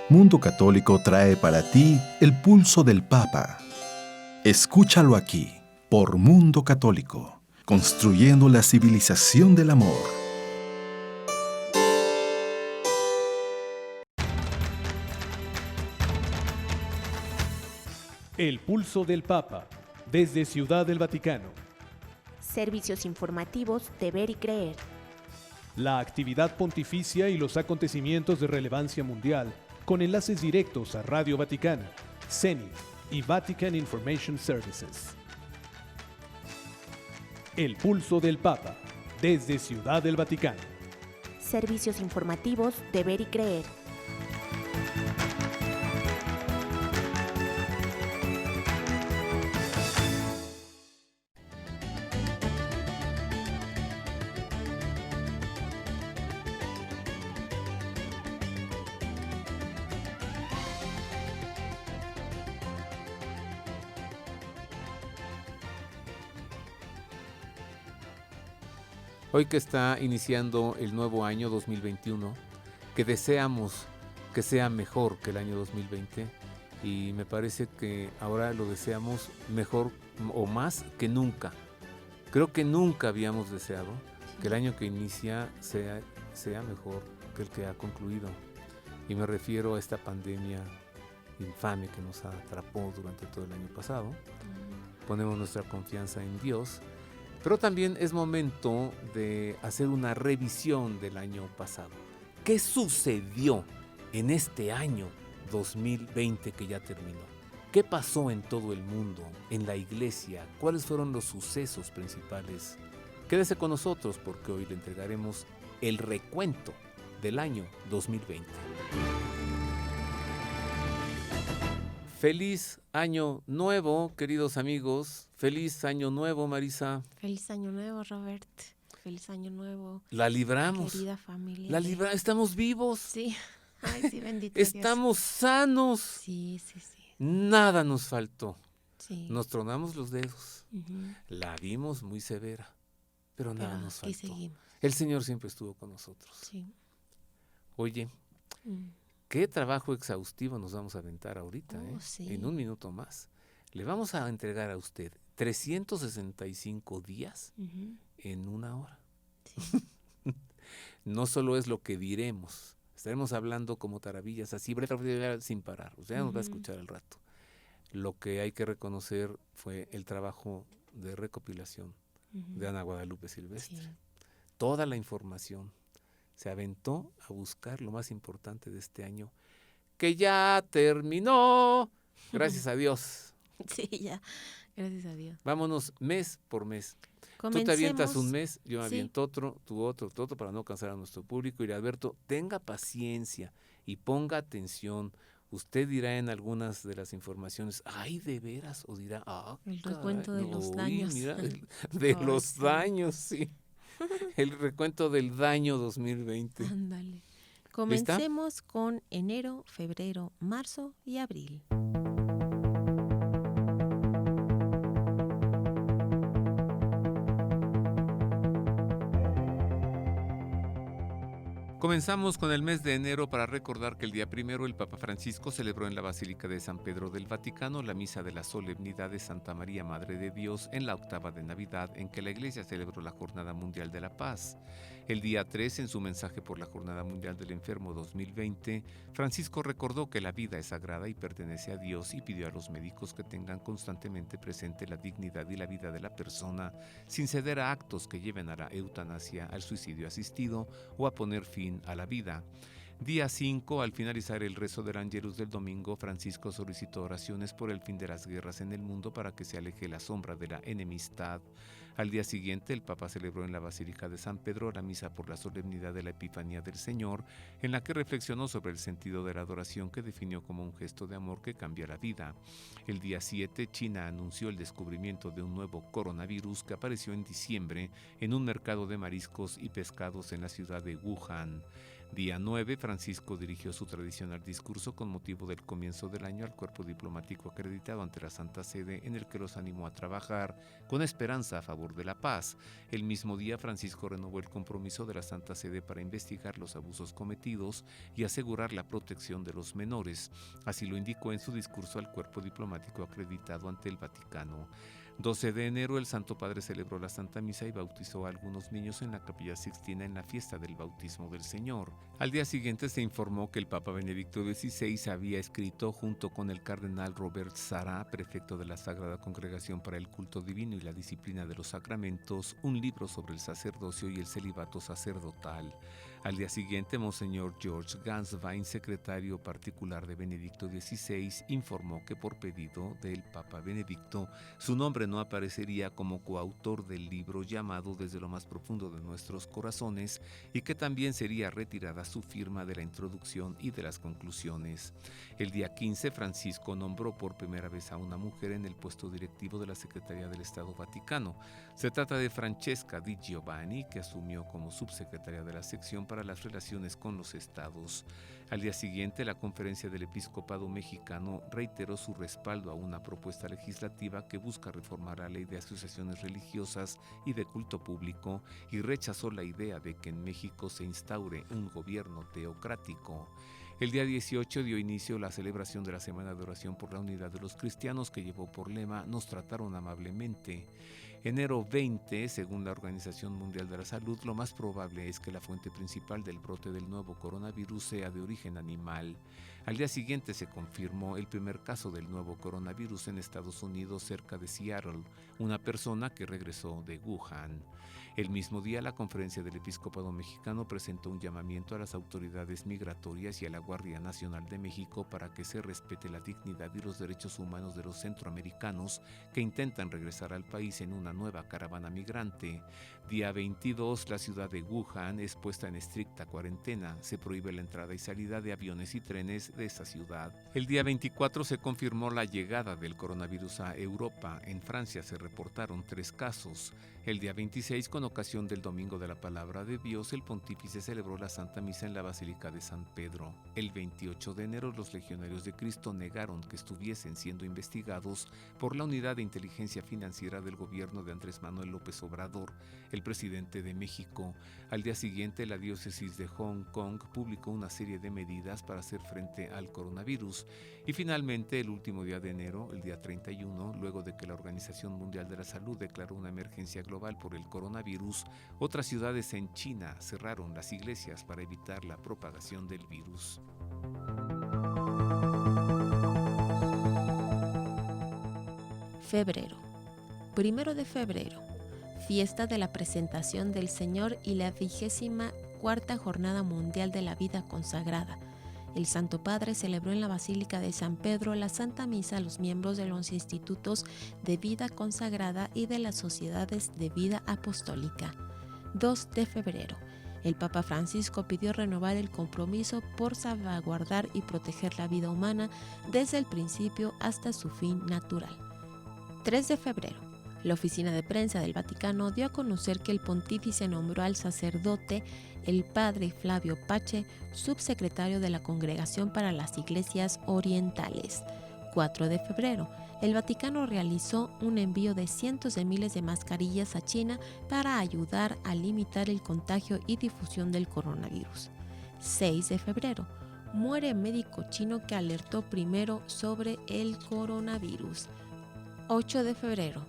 Mundo Católico trae para ti el pulso del Papa. Escúchalo aquí, por Mundo Católico, construyendo la civilización del amor. El pulso del Papa, desde Ciudad del Vaticano. Servicios informativos de Ver y Creer. La actividad pontificia y los acontecimientos de relevancia mundial, con enlaces directos a Radio Vaticana, CENIT y Vatican Information Services. El pulso del Papa, desde Ciudad del Vaticano. Servicios informativos de Ver y Creer. Hoy que está iniciando el nuevo año 2021, que deseamos que sea mejor que el año 2020, y me parece que ahora lo deseamos mejor o más que nunca. Creo que nunca habíamos deseado que el año que inicia sea mejor que el que ha concluido. Y me refiero a esta pandemia infame que nos atrapó durante todo el año pasado. Ponemos nuestra confianza en Dios. Pero también es momento de hacer una revisión del año pasado. ¿Qué sucedió en este año 2020 que ya terminó? ¿Qué pasó en todo el mundo, en la iglesia? ¿Cuáles fueron los sucesos principales? Quédese con nosotros porque hoy le entregaremos el recuento del año 2020. Feliz año nuevo, queridos amigos. Feliz año nuevo, Marisa. Feliz año nuevo, Robert. Feliz año nuevo. La libramos. Querida familia. La libramos. Estamos vivos. Sí. Ay, sí, bendito Estamos sanos. Sí, sí, sí. Nada nos faltó. Sí. Nos tronamos los dedos. Uh-huh. La vimos muy severa, pero nada nos aquí faltó. Seguimos. El Señor siempre estuvo con nosotros. Sí. Oye, qué trabajo exhaustivo nos vamos a aventar ahorita, sí. En un minuto más. Le vamos a entregar a usted 365 días en una hora. Sí. No solo es lo que diremos, estaremos hablando como tarabillas, así sin parar. Usted nos va a escuchar al rato. Lo que hay que reconocer fue el trabajo de recopilación de Ana Guadalupe Silvestre. Sí. Toda la información. Se aventó a buscar lo más importante de este año, que ya terminó. Gracias a Dios. Sí, ya. Gracias a Dios. Vámonos mes por mes. Comencemos. Tú te avientas un mes, yo me aviento otro, tú otro, para no cansar a nuestro público. Y Alberto, tenga paciencia y ponga atención. Usted dirá en algunas de las informaciones, ¡ay, de veras! O dirá, el recuento de los daños. Mira, de los daños, sí. El recuento del daño 2020. Ándale. Comencemos con enero, febrero, marzo y abril. Comenzamos con el mes de enero para recordar que el día 1 el Papa Francisco celebró en la Basílica de San Pedro del Vaticano la misa de la solemnidad de Santa María Madre de Dios en la octava de Navidad, en que la Iglesia celebró la Jornada Mundial de la Paz. El día 3, en su mensaje por la Jornada Mundial del Enfermo 2020, Francisco recordó que la vida es sagrada y pertenece a Dios y pidió a los médicos que tengan constantemente presente la dignidad y la vida de la persona sin ceder a actos que lleven a la eutanasia, al suicidio asistido o a poner fin a la vida. Día 5, al finalizar el rezo del Ángelus del domingo, Francisco solicitó oraciones por el fin de las guerras en el mundo para que se aleje la sombra de la enemistad. Al día siguiente, el Papa celebró en la Basílica de San Pedro la misa por la solemnidad de la Epifanía del Señor, en la que reflexionó sobre el sentido de la adoración que definió como un gesto de amor que cambia la vida. El día 7, China anunció el descubrimiento de un nuevo coronavirus que apareció en diciembre en un mercado de mariscos y pescados en la ciudad de Wuhan. Día 9, Francisco dirigió su tradicional discurso con motivo del comienzo del año al cuerpo diplomático acreditado ante la Santa Sede, en el que los animó a trabajar con esperanza a favor de la paz. El mismo día, Francisco renovó el compromiso de la Santa Sede para investigar los abusos cometidos y asegurar la protección de los menores. Así lo indicó en su discurso al cuerpo diplomático acreditado ante el Vaticano. 12 de enero, el Santo Padre celebró la Santa Misa y bautizó a algunos niños en la Capilla Sixtina en la fiesta del bautismo del Señor. Al día siguiente se informó que el Papa Benedicto XVI había escrito, junto con el cardenal Robert Sarah, prefecto de la Sagrada Congregación para el Culto Divino y la Disciplina de los Sacramentos, un libro sobre el sacerdocio y el celibato sacerdotal. Al día siguiente, Monseñor George Ganswein, secretario particular de Benedicto XVI, informó que por pedido del Papa Benedicto, su nombre no aparecería como coautor del libro llamado Desde lo más profundo de nuestros corazones, y que también sería retirada su firma de la introducción y de las conclusiones. El día 15, Francisco nombró por primera vez a una mujer en el puesto directivo de la Secretaría del Estado Vaticano. Se trata de Francesca Di Giovanni, que asumió como subsecretaria de la sección para las relaciones con los estados. Al día siguiente, la Conferencia del Episcopado Mexicano reiteró su respaldo a una propuesta legislativa que busca reformar la ley de asociaciones religiosas y de culto público, y rechazó la idea de que en México se instaure un gobierno teocrático. El día 18 dio inicio la celebración de la Semana de Oración por la Unidad de los Cristianos, que llevó por lema "Nos trataron amablemente". Enero 20, según la Organización Mundial de la Salud, lo más probable es que la fuente principal del brote del nuevo coronavirus sea de origen animal. Al día siguiente se confirmó el primer caso del nuevo coronavirus en Estados Unidos, cerca de Seattle, una persona que regresó de Wuhan. El mismo día, la Conferencia del Episcopado Mexicano presentó un llamamiento a las autoridades migratorias y a la Guardia Nacional de México para que se respete la dignidad y los derechos humanos de los centroamericanos que intentan regresar al país en una nueva caravana migrante. Día 22, la ciudad de Wuhan es puesta en estricta cuarentena. Se prohíbe la entrada y salida de aviones y trenes de esa ciudad. El día 24 se confirmó la llegada del coronavirus a Europa. En Francia se reportaron 3 casos. El día 26, con ocasión del Domingo de la Palabra de Dios, el pontífice celebró la Santa Misa en la Basílica de San Pedro. El 28 de enero, los legionarios de Cristo negaron que estuviesen siendo investigados por la Unidad de Inteligencia Financiera del gobierno de Andrés Manuel López Obrador, el presidente de México. Al día siguiente, la diócesis de Hong Kong publicó una serie de medidas para hacer frente al coronavirus. Y finalmente, el último día de enero, el día 31, luego de que la Organización Mundial de la Salud declaró una emergencia global por el coronavirus, otras ciudades en China cerraron las iglesias para evitar la propagación del virus. Febrero. 1 de febrero. Fiesta de la Presentación del Señor y la 24ª Jornada Mundial de la Vida Consagrada. El Santo Padre celebró en la Basílica de San Pedro la Santa Misa a los miembros de los institutos de vida consagrada y de las sociedades de vida apostólica. 2 de febrero. El Papa Francisco pidió renovar el compromiso por salvaguardar y proteger la vida humana desde el principio hasta su fin natural. 3 de febrero. La oficina de prensa del Vaticano dio a conocer que el pontífice nombró al sacerdote el padre Flavio Pache, subsecretario de la Congregación para las Iglesias Orientales. 4 de febrero. El Vaticano realizó un envío de cientos de miles de mascarillas a China para ayudar a limitar el contagio y difusión del coronavirus. 6 de febrero. Muere médico chino que alertó primero sobre el coronavirus. 8 de febrero.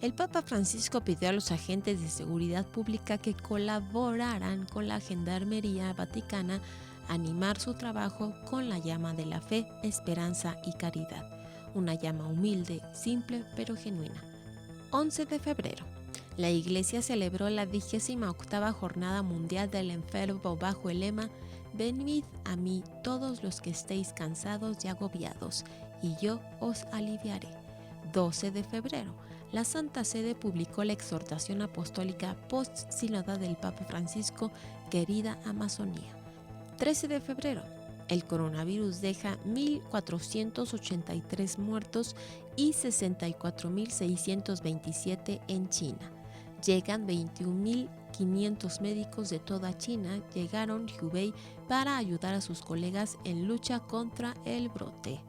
El Papa Francisco pidió a los agentes de seguridad pública que colaboraran con la Gendarmería Vaticana a animar su trabajo con la llama de la fe, esperanza y caridad. Una llama humilde, simple pero genuina. 11 de febrero. La Iglesia celebró la 28ª Jornada Mundial del Enfermo bajo el lema "Venid a mí todos los que estéis cansados y agobiados, y yo os aliviaré". 12 de febrero. La Santa Sede publicó la exhortación apostólica post-sínoda del Papa Francisco, Querida Amazonía. 13 de febrero. El coronavirus deja 1.483 muertos y 64.627 en China. Llegan 21.500 médicos de toda China, llegaron Hubei para ayudar a sus colegas en lucha contra el brote.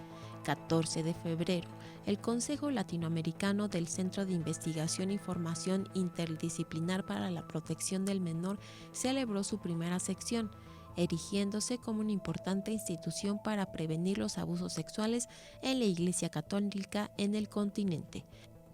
14 de febrero, el Consejo Latinoamericano del Centro de Investigación y Formación Interdisciplinar para la Protección del Menor celebró su primera sección, erigiéndose como una importante institución para prevenir los abusos sexuales en la Iglesia Católica en el continente.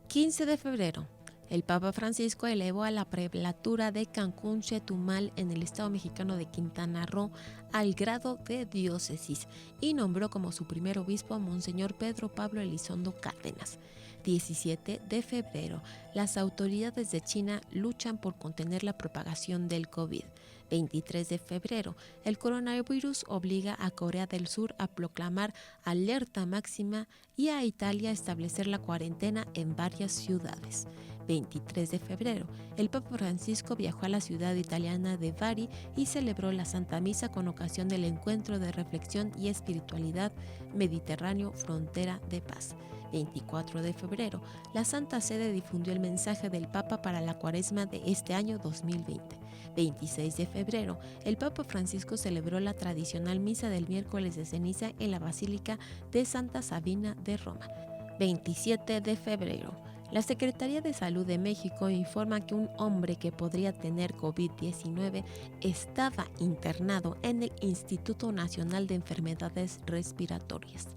15 de febrero, el Papa Francisco elevó a la prelatura de Cancún, Chetumal, en el estado mexicano de Quintana Roo, al grado de diócesis y nombró como su primer obispo a Monseñor Pedro Pablo Elizondo Cárdenas. 17 de febrero, las autoridades de China luchan por contener la propagación del COVID. 23 de febrero, el coronavirus obliga a Corea del Sur a proclamar alerta máxima y a Italia a establecer la cuarentena en varias ciudades. 23 de febrero, el Papa Francisco viajó a la ciudad italiana de Bari y celebró la Santa Misa con ocasión del encuentro de reflexión y espiritualidad Mediterráneo Frontera de Paz. 24 de febrero, la Santa Sede difundió el mensaje del Papa para la Cuaresma de este año 2020. 26 de febrero, el Papa Francisco celebró la tradicional misa del miércoles de ceniza en la Basílica de Santa Sabina de Roma. 27 de febrero, la Secretaría de Salud de México informa que un hombre que podría tener COVID-19 estaba internado en el Instituto Nacional de Enfermedades Respiratorias.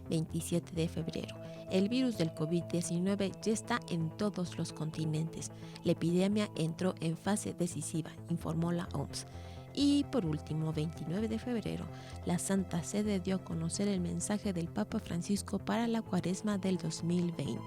27 de febrero, el virus del COVID-19 ya está en todos los continentes. La epidemia entró en fase decisiva, informó la OMS. Y por último, 29 de febrero, la Santa Sede dio a conocer el mensaje del Papa Francisco para la Cuaresma del 2020.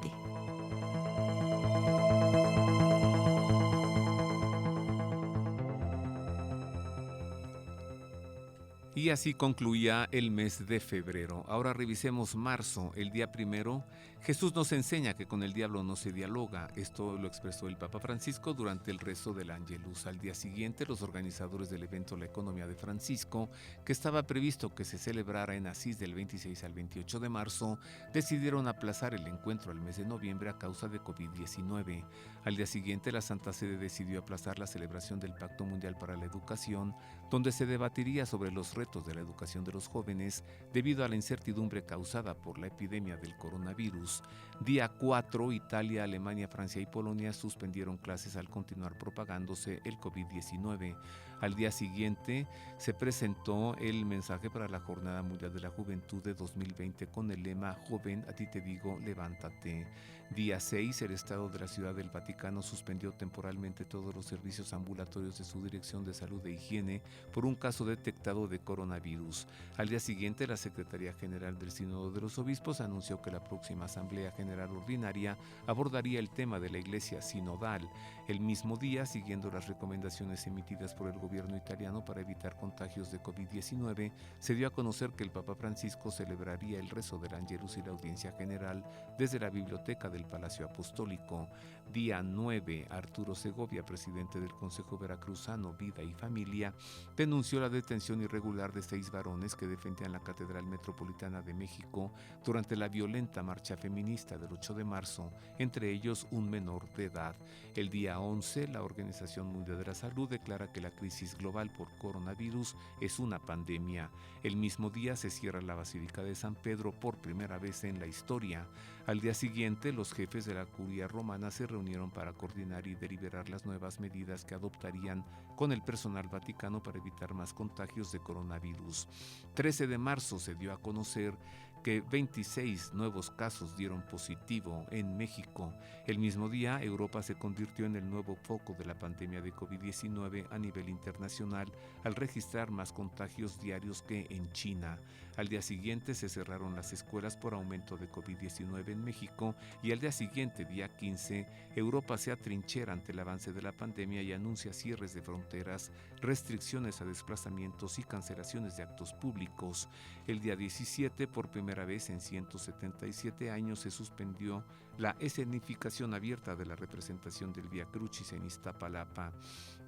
Y así concluía el mes de febrero. Ahora revisemos marzo. El día primero, Jesús nos enseña que con el diablo no se dialoga. Esto lo expresó el Papa Francisco durante el rezo del Ángelus. Al día siguiente, los organizadores del evento La Economía de Francisco, que estaba previsto que se celebrara en Asís del 26 al 28 de marzo, decidieron aplazar el encuentro al mes de noviembre a causa de COVID-19. Al día siguiente, la Santa Sede decidió aplazar la celebración del Pacto Mundial para la Educación, donde se debatiría sobre los retos de la educación de los jóvenes debido a la incertidumbre causada por la epidemia del coronavirus. Día 4, Italia, Alemania, Francia y Polonia suspendieron clases al continuar propagándose el COVID-19. Al día siguiente se presentó el mensaje para la Jornada Mundial de la Juventud de 2020 con el lema "Joven, a ti te digo, levántate". Día 6, el Estado de la Ciudad del Vaticano suspendió temporalmente todos los servicios ambulatorios de su Dirección de Salud e Higiene por un caso detectado de coronavirus. Al día siguiente, la Secretaría General del Sínodo de los Obispos anunció que la próxima Asamblea General Ordinaria abordaría el tema de la Iglesia sinodal. El mismo día, siguiendo las recomendaciones emitidas por el gobierno italiano para evitar contagios de COVID-19, se dio a conocer que el Papa Francisco celebraría el rezo del Ángelus y la audiencia general desde la biblioteca del Palacio Apostólico. Día 9, Arturo Segovia, presidente del Consejo Veracruzano Vida y Familia, denunció la detención irregular de 6 varones que defendían la Catedral Metropolitana de México durante la violenta marcha feminista del 8 de marzo, entre ellos un menor de edad. El día 11, la Organización Mundial de la Salud declara que la crisis global por coronavirus es una pandemia. El mismo día se cierra la Basílica de San Pedro por primera vez en la historia. Al día siguiente, los jefes de la curia romana se reunieron para coordinar y deliberar las nuevas medidas que adoptarían con el personal vaticano para evitar más contagios de coronavirus. 13 de marzo se dio a conocer que 26 nuevos casos dieron positivo en México. El mismo día, Europa se convirtió en el nuevo foco de la pandemia de COVID-19 a nivel internacional al registrar más contagios diarios que en China. Al día siguiente se cerraron las escuelas por aumento de COVID-19 en México y al día siguiente, día 15, Europa se atrinchera ante el avance de la pandemia y anuncia cierres de fronteras, restricciones a desplazamientos y cancelaciones de actos públicos. El día 17, por primera vez en 177 años, se suspendió la escenificación abierta de la representación del Vía Crucis en Iztapalapa.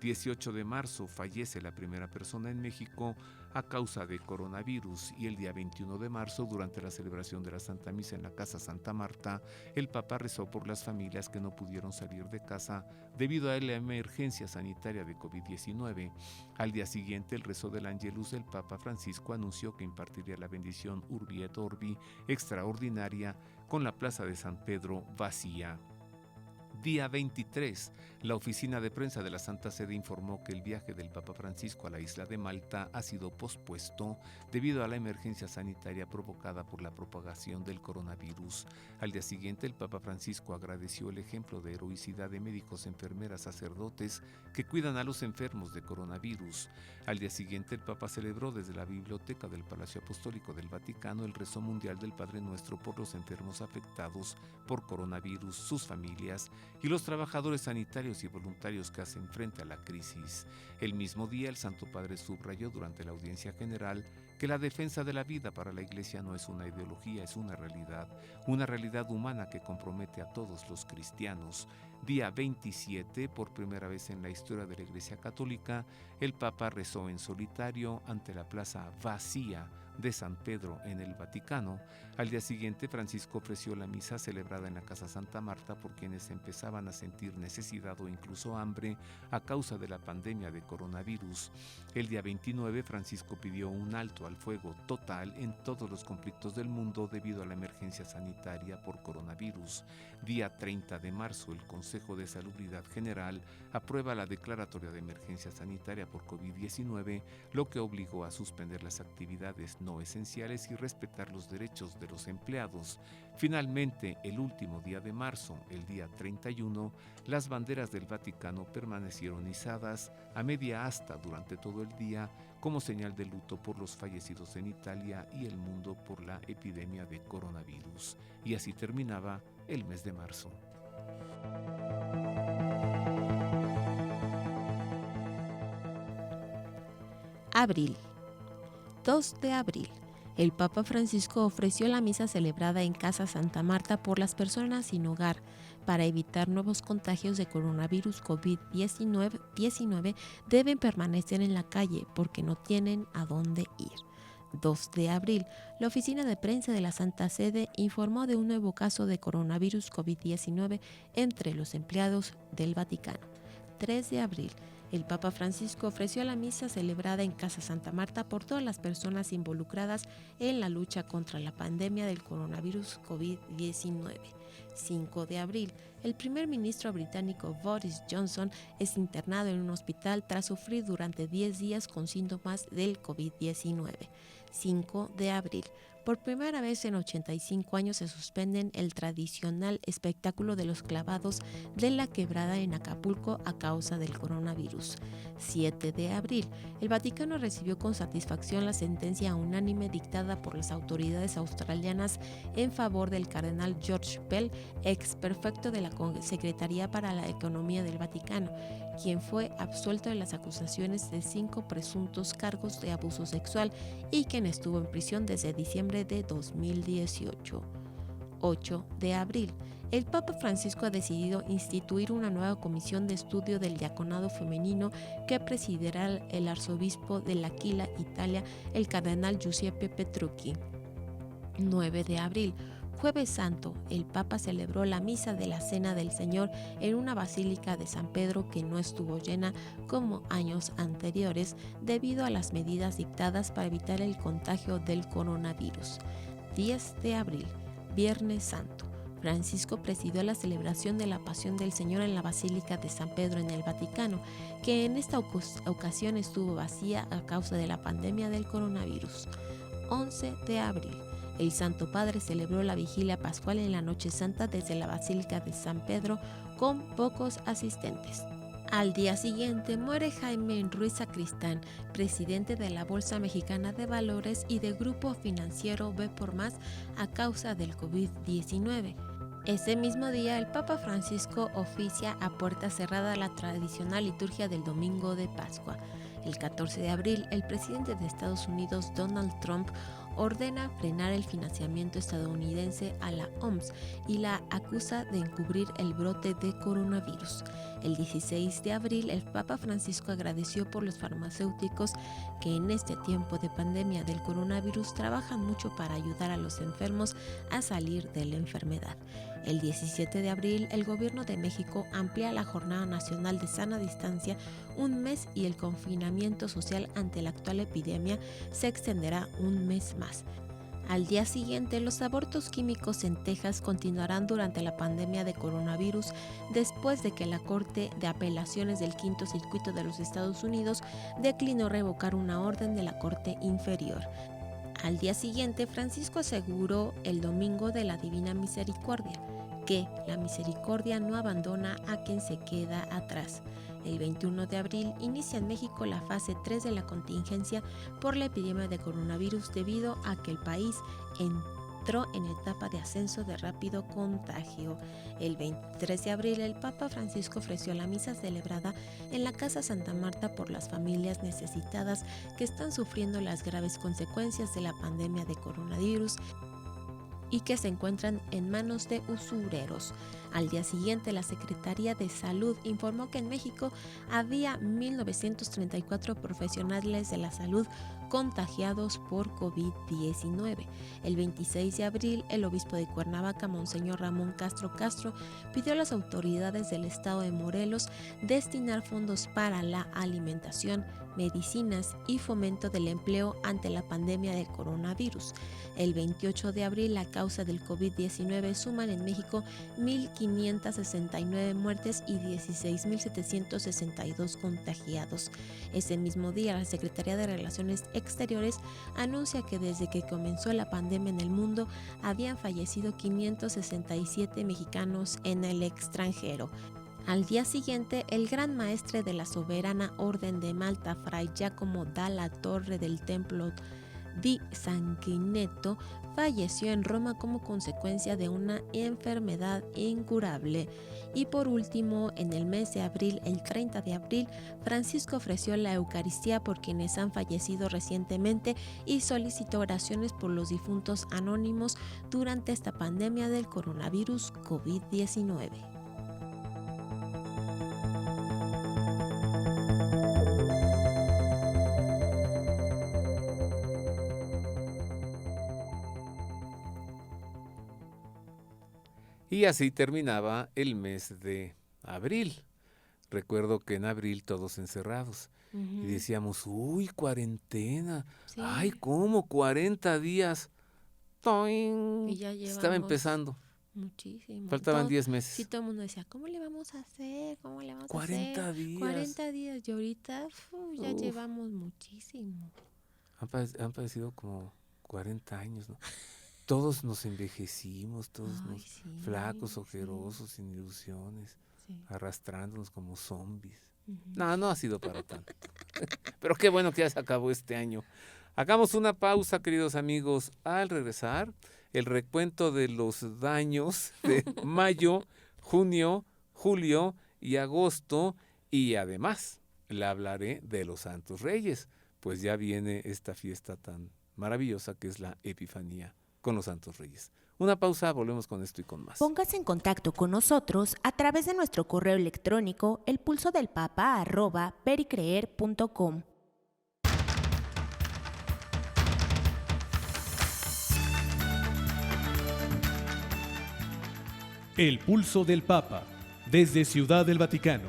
18 de marzo fallece la primera persona en México a causa de coronavirus y el día 21 de marzo, durante la celebración de la Santa Misa en la Casa Santa Marta, el Papa rezó por las familias que no pudieron salir de casa debido a la emergencia sanitaria de COVID-19. Al día siguiente, el rezo del Ángelus del Papa Francisco anunció que impartiría la bendición Urbi et Orbi extraordinaria con la Plaza de San Pedro vacía. Día 23, la oficina de prensa de la Santa Sede informó que el viaje del Papa Francisco a la isla de Malta ha sido pospuesto debido a la emergencia sanitaria provocada por la propagación del coronavirus. Al día siguiente, el Papa Francisco agradeció el ejemplo de heroicidad de médicos, enfermeras, sacerdotes que cuidan a los enfermos de coronavirus. Al día siguiente, el Papa celebró desde la biblioteca del Palacio Apostólico del Vaticano el rezo mundial del Padre Nuestro por los enfermos afectados por coronavirus, sus familias y los trabajadores sanitarios y voluntarios que hacen frente a la crisis. El mismo día, el Santo Padre subrayó durante la audiencia general que la defensa de la vida para la Iglesia no es una ideología, es una realidad humana que compromete a todos los cristianos. Día 27, por primera vez en la historia de la Iglesia Católica, el Papa rezó en solitario ante la plaza vacía de San Pedro en el Vaticano. Al día siguiente, Francisco ofreció la misa celebrada en la Casa Santa Marta por quienes empezaban a sentir necesidad o incluso hambre a causa de la pandemia de coronavirus. El día 29, Francisco pidió un alto al fuego total en todos los conflictos del mundo debido a la emergencia sanitaria por coronavirus. Día 30 de marzo, el Consejo de Salubridad General aprueba la declaratoria de emergencia sanitaria por COVID-19, lo que obligó a suspender las actividades no esenciales y respetar los derechos de los empleados. Finalmente, el último día de marzo, el día 31, las banderas del Vaticano permanecieron izadas a media asta durante todo el día como señal de luto por los fallecidos en Italia y el mundo por la epidemia de coronavirus. Y así terminaba el mes de marzo. Abril. 2 de abril. El Papa Francisco ofreció la misa celebrada en Casa Santa Marta por las personas sin hogar para evitar nuevos contagios de coronavirus COVID-19 deben permanecer en la calle porque no tienen a dónde ir. 2 de abril, la oficina de prensa de la Santa Sede informó de un nuevo caso de coronavirus COVID-19 entre los empleados del Vaticano. 3 de abril, el Papa Francisco ofreció la misa celebrada en Casa Santa Marta por todas las personas involucradas en la lucha contra la pandemia del coronavirus COVID-19. 5 de abril, el primer ministro británico Boris Johnson es internado en un hospital tras sufrir durante 10 días con síntomas del COVID-19. 5 de abril, por primera vez en 85 años se suspenden el tradicional espectáculo de los clavados de la quebrada en Acapulco a causa del coronavirus. 7 de abril, el Vaticano recibió con satisfacción la sentencia unánime dictada por las autoridades australianas en favor del cardenal George Pell, ex prefecto de la Secretaría para la Economía del Vaticano, quien fue absuelto de las acusaciones de 5 presuntos cargos de abuso sexual y quien estuvo en prisión desde diciembre de 2018. 8 de abril. El Papa Francisco ha decidido instituir una nueva comisión de estudio del diaconado femenino que presidirá el arzobispo de L'Aquila, Italia, el cardenal Giuseppe Petrucci. 9 de abril. Jueves Santo, el Papa celebró la misa de la Cena del Señor en una basílica de San Pedro que no estuvo llena como años anteriores debido a las medidas dictadas para evitar el contagio del coronavirus. 10 de abril, Viernes Santo. Francisco presidió la celebración de la Pasión del Señor en la Basílica de San Pedro en el Vaticano, que en esta ocasión estuvo vacía a causa de la pandemia del coronavirus. 11 de abril. El Santo Padre celebró la vigilia pascual en la Noche Santa desde la Basílica de San Pedro con pocos asistentes. Al día siguiente muere Jaime Ruiz Sacristán, presidente de la Bolsa Mexicana de Valores y del Grupo Financiero B por Más a causa del COVID-19. Ese mismo día, el Papa Francisco oficia a puerta cerrada la tradicional liturgia del Domingo de Pascua. El 14 de abril, el presidente de Estados Unidos, Donald Trump, ordena frenar el financiamiento estadounidense a la OMS y la acusa de encubrir el brote de coronavirus. El 16 de abril, el Papa Francisco agradeció por los farmacéuticos que en este tiempo de pandemia del coronavirus trabajan mucho para ayudar a los enfermos a salir de la enfermedad. El 17 de abril, el Gobierno de México amplía la Jornada Nacional de Sana Distancia un mes y el confinamiento social ante la actual epidemia se extenderá un mes más. Al día siguiente, los abortos químicos en Texas continuarán durante la pandemia de coronavirus después de que la Corte de Apelaciones del Quinto Circuito de los Estados Unidos declinó revocar una orden de la Corte Inferior. Al día siguiente, Francisco aseguró el Domingo de la Divina Misericordia, que la misericordia no abandona a quien se queda atrás. El 21 de abril inicia en México la fase 3 de la contingencia por la epidemia de coronavirus debido a que el país entró en etapa de ascenso de rápido contagio. El 23 de abril el Papa Francisco ofreció la misa celebrada en la Casa Santa Marta por las familias necesitadas que están sufriendo las graves consecuencias de la pandemia de coronavirus y que se encuentran en manos de usureros. Al día siguiente, la Secretaría de Salud informó que en México había 1.934 profesionales de la salud contagiados por COVID-19. El 26 de abril, el obispo de Cuernavaca, Monseñor Ramón Castro Castro, pidió a las autoridades del estado de Morelos destinar fondos para la alimentación, medicinas y fomento del empleo ante la pandemia del coronavirus. El 28 de abril, la causa del COVID-19 suman en México 1.569 muertes y 16.762 contagiados. Ese mismo día, la Secretaría de Relaciones Exteriores anuncia que desde que comenzó la pandemia en el mundo habían fallecido 567 mexicanos en el extranjero. Al día siguiente, el gran maestre de la Soberana Orden de Malta, Fray Giacomo dalla Torre del Templo di Sanguineto, falleció en Roma como consecuencia de una enfermedad incurable. Y por último, en el mes de abril, el 30 de abril, Francisco ofreció la Eucaristía por quienes han fallecido recientemente y solicitó oraciones por los difuntos anónimos durante esta pandemia del coronavirus COVID-19. Y así terminaba el mes de abril. Recuerdo que en abril todos encerrados. Y decíamos, uy, cuarentena. Sí. Ay, ¿cómo? 40 días. ¡Toing! Y ya estaba empezando. Muchísimo. Faltaban 10 meses. Sí, todo el mundo decía, ¿cómo le vamos a hacer? ¿Cómo le vamos 40 a hacer? días. 40 días. Y ahorita ya llevamos muchísimo. Han parecido como 40 años, ¿no? Todos nos envejecimos, todos flacos, ojerosos, sin ilusiones, arrastrándonos como zombies. No ha sido para tanto. Pero qué bueno que ya se acabó este año. Hagamos una pausa, queridos amigos. Al regresar, el recuento de los daños de mayo, junio, julio y agosto. Y además, le hablaré de los Santos Reyes, pues ya viene esta fiesta tan maravillosa que es la Epifanía con los Santos Reyes. Una pausa, volvemos con esto y con más. Póngase en contacto con nosotros a través de nuestro correo electrónico elpulsodelpapa@vericreer.com. El Pulso del Papa, desde Ciudad del Vaticano.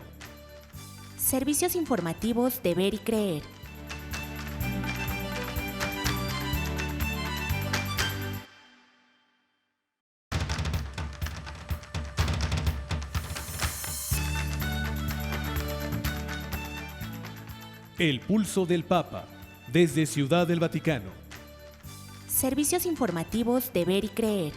Servicios informativos de Ver y Creer. El Pulso del Papa, desde Ciudad del Vaticano. Servicios informativos de Ver y Creer.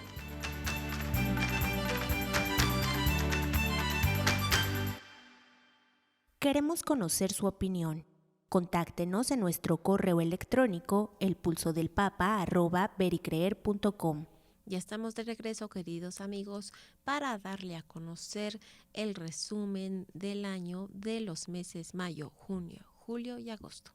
Queremos conocer su opinión. Contáctenos en nuestro correo electrónico elpulsodelpapa@vericreer.com. Ya estamos de regreso, queridos amigos, para darle a conocer el resumen del año de los meses mayo, junio, julio y agosto.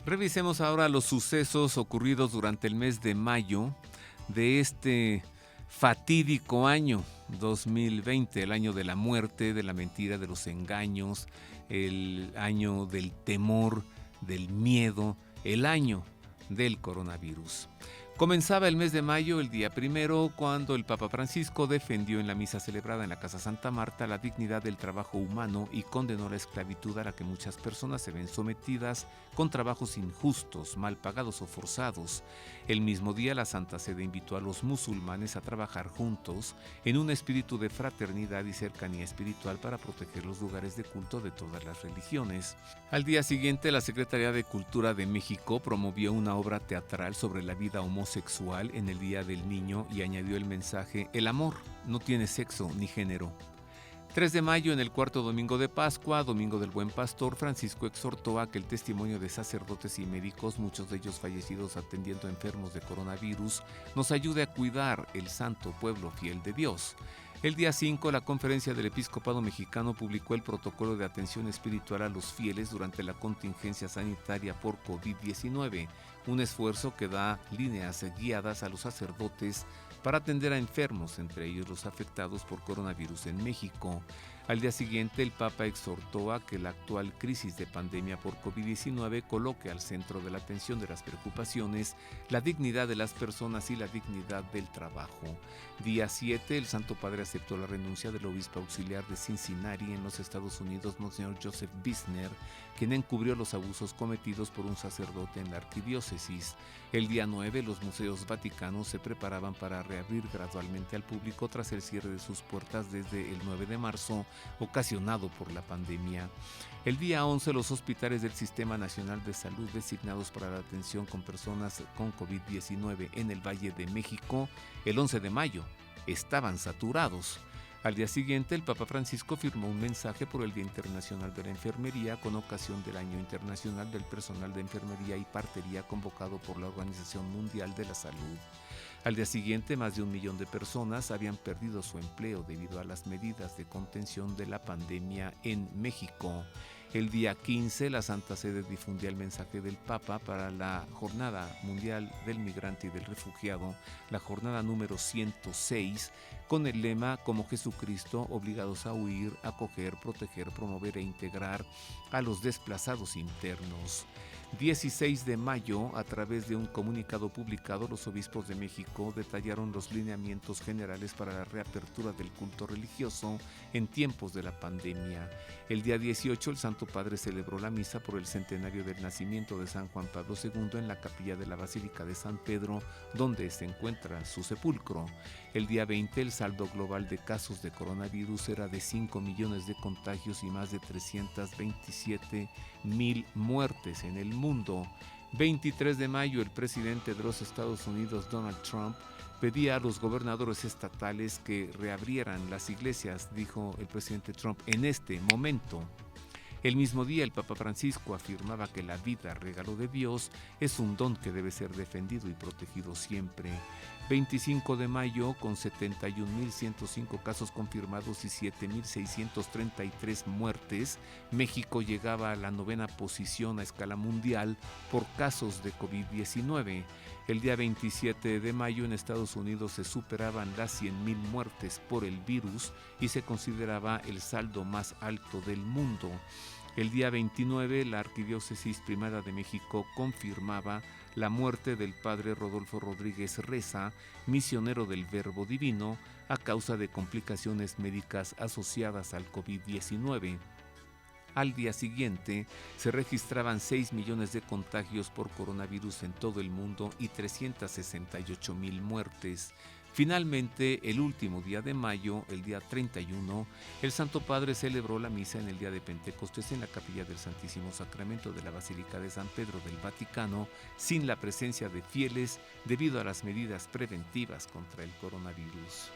Revisemos ahora los sucesos ocurridos durante el mes de mayo de este fatídico año 2020, el año de la muerte, de la mentira, de los engaños, el año del temor, del miedo, el año del coronavirus. Comenzaba el mes de mayo, el día primero, cuando el Papa Francisco defendió en la misa celebrada en la Casa Santa Marta la dignidad del trabajo humano y condenó la esclavitud a la que muchas personas se ven sometidas con trabajos injustos, mal pagados o forzados. El mismo día, la Santa Sede invitó a los musulmanes a trabajar juntos en un espíritu de fraternidad y cercanía espiritual para proteger los lugares de culto de todas las religiones. Al día siguiente, la Secretaría de Cultura de México promovió una obra teatral sobre la vida homosexual en el Día del Niño y añadió el mensaje: el amor no tiene sexo ni género. 3 de mayo, en el cuarto domingo de Pascua, domingo del Buen Pastor, Francisco exhortó a que el testimonio de sacerdotes y médicos, muchos de ellos fallecidos atendiendo a enfermos de coronavirus, nos ayude a cuidar el santo pueblo fiel de Dios. El día 5, la Conferencia del Episcopado Mexicano publicó el protocolo de atención espiritual a los fieles durante la contingencia sanitaria por COVID-19, un esfuerzo que da líneas guiadas a los sacerdotes para atender a enfermos, entre ellos los afectados por coronavirus en México. Al día siguiente, el Papa exhortó a que la actual crisis de pandemia por COVID-19 coloque al centro de la atención de las preocupaciones la dignidad de las personas y la dignidad del trabajo. Día 7, el Santo Padre aceptó la renuncia del obispo auxiliar de Cincinnati en los Estados Unidos, Monseñor Joseph Bisner, quien encubrió los abusos cometidos por un sacerdote en la arquidiócesis. El día 9, los museos vaticanos se preparaban para reabrir gradualmente al público tras el cierre de sus puertas desde el 9 de marzo, ocasionado por la pandemia. El día 11, los hospitales del Sistema Nacional de Salud designados para la atención con personas con COVID-19 en el Valle de México, el 11 de mayo, estaban saturados. Al día siguiente, el Papa Francisco firmó un mensaje por el Día Internacional de la Enfermería con ocasión del Año Internacional del Personal de Enfermería y Partería convocado por la Organización Mundial de la Salud. Al día siguiente, más de 1 millón de personas habían perdido su empleo debido a las medidas de contención de la pandemia en México. El día 15, la Santa Sede difundía el mensaje del Papa para la Jornada Mundial del Migrante y del Refugiado, la jornada número 106, con el lema "Como Jesucristo, obligados a huir, acoger, proteger, promover e integrar a los desplazados internos". 16 de mayo, a través de un comunicado publicado, los obispos de México detallaron los lineamientos generales para la reapertura del culto religioso en tiempos de la pandemia. El día 18, el Santo Padre celebró la misa por el centenario del nacimiento de San Juan Pablo II en la capilla de la Basílica de San Pedro, donde se encuentra su sepulcro. El día 20, el saldo global de casos de coronavirus era de 5 millones de contagios y más de 327,000 muertes en el mundo. 23 de mayo, el presidente de los Estados Unidos, Donald Trump, pedía a los gobernadores estatales que reabrieran las iglesias, dijo el presidente Trump, en este momento. El mismo día, el Papa Francisco afirmaba que la vida, regalo de Dios, es un don que debe ser defendido y protegido siempre. 25 de mayo, con 71.105 casos confirmados y 7.633 muertes, México llegaba a la 9ª posición a escala mundial por casos de COVID-19. El día 27 de mayo, en Estados Unidos se superaban las 100,000 muertes por el virus y se consideraba el saldo más alto del mundo. El día 29, la Arquidiócesis Primada de México confirmaba la muerte del padre Rodolfo Rodríguez Reza, misionero del Verbo Divino, a causa de complicaciones médicas asociadas al COVID-19. Al día siguiente, se registraban 6 millones de contagios por coronavirus en todo el mundo y 368,000 muertes. Finalmente, el último día de mayo, el día 31, el Santo Padre celebró la misa en el día de Pentecostés en la capilla del Santísimo Sacramento de la Basílica de San Pedro del Vaticano, sin la presencia de fieles debido a las medidas preventivas contra el coronavirus.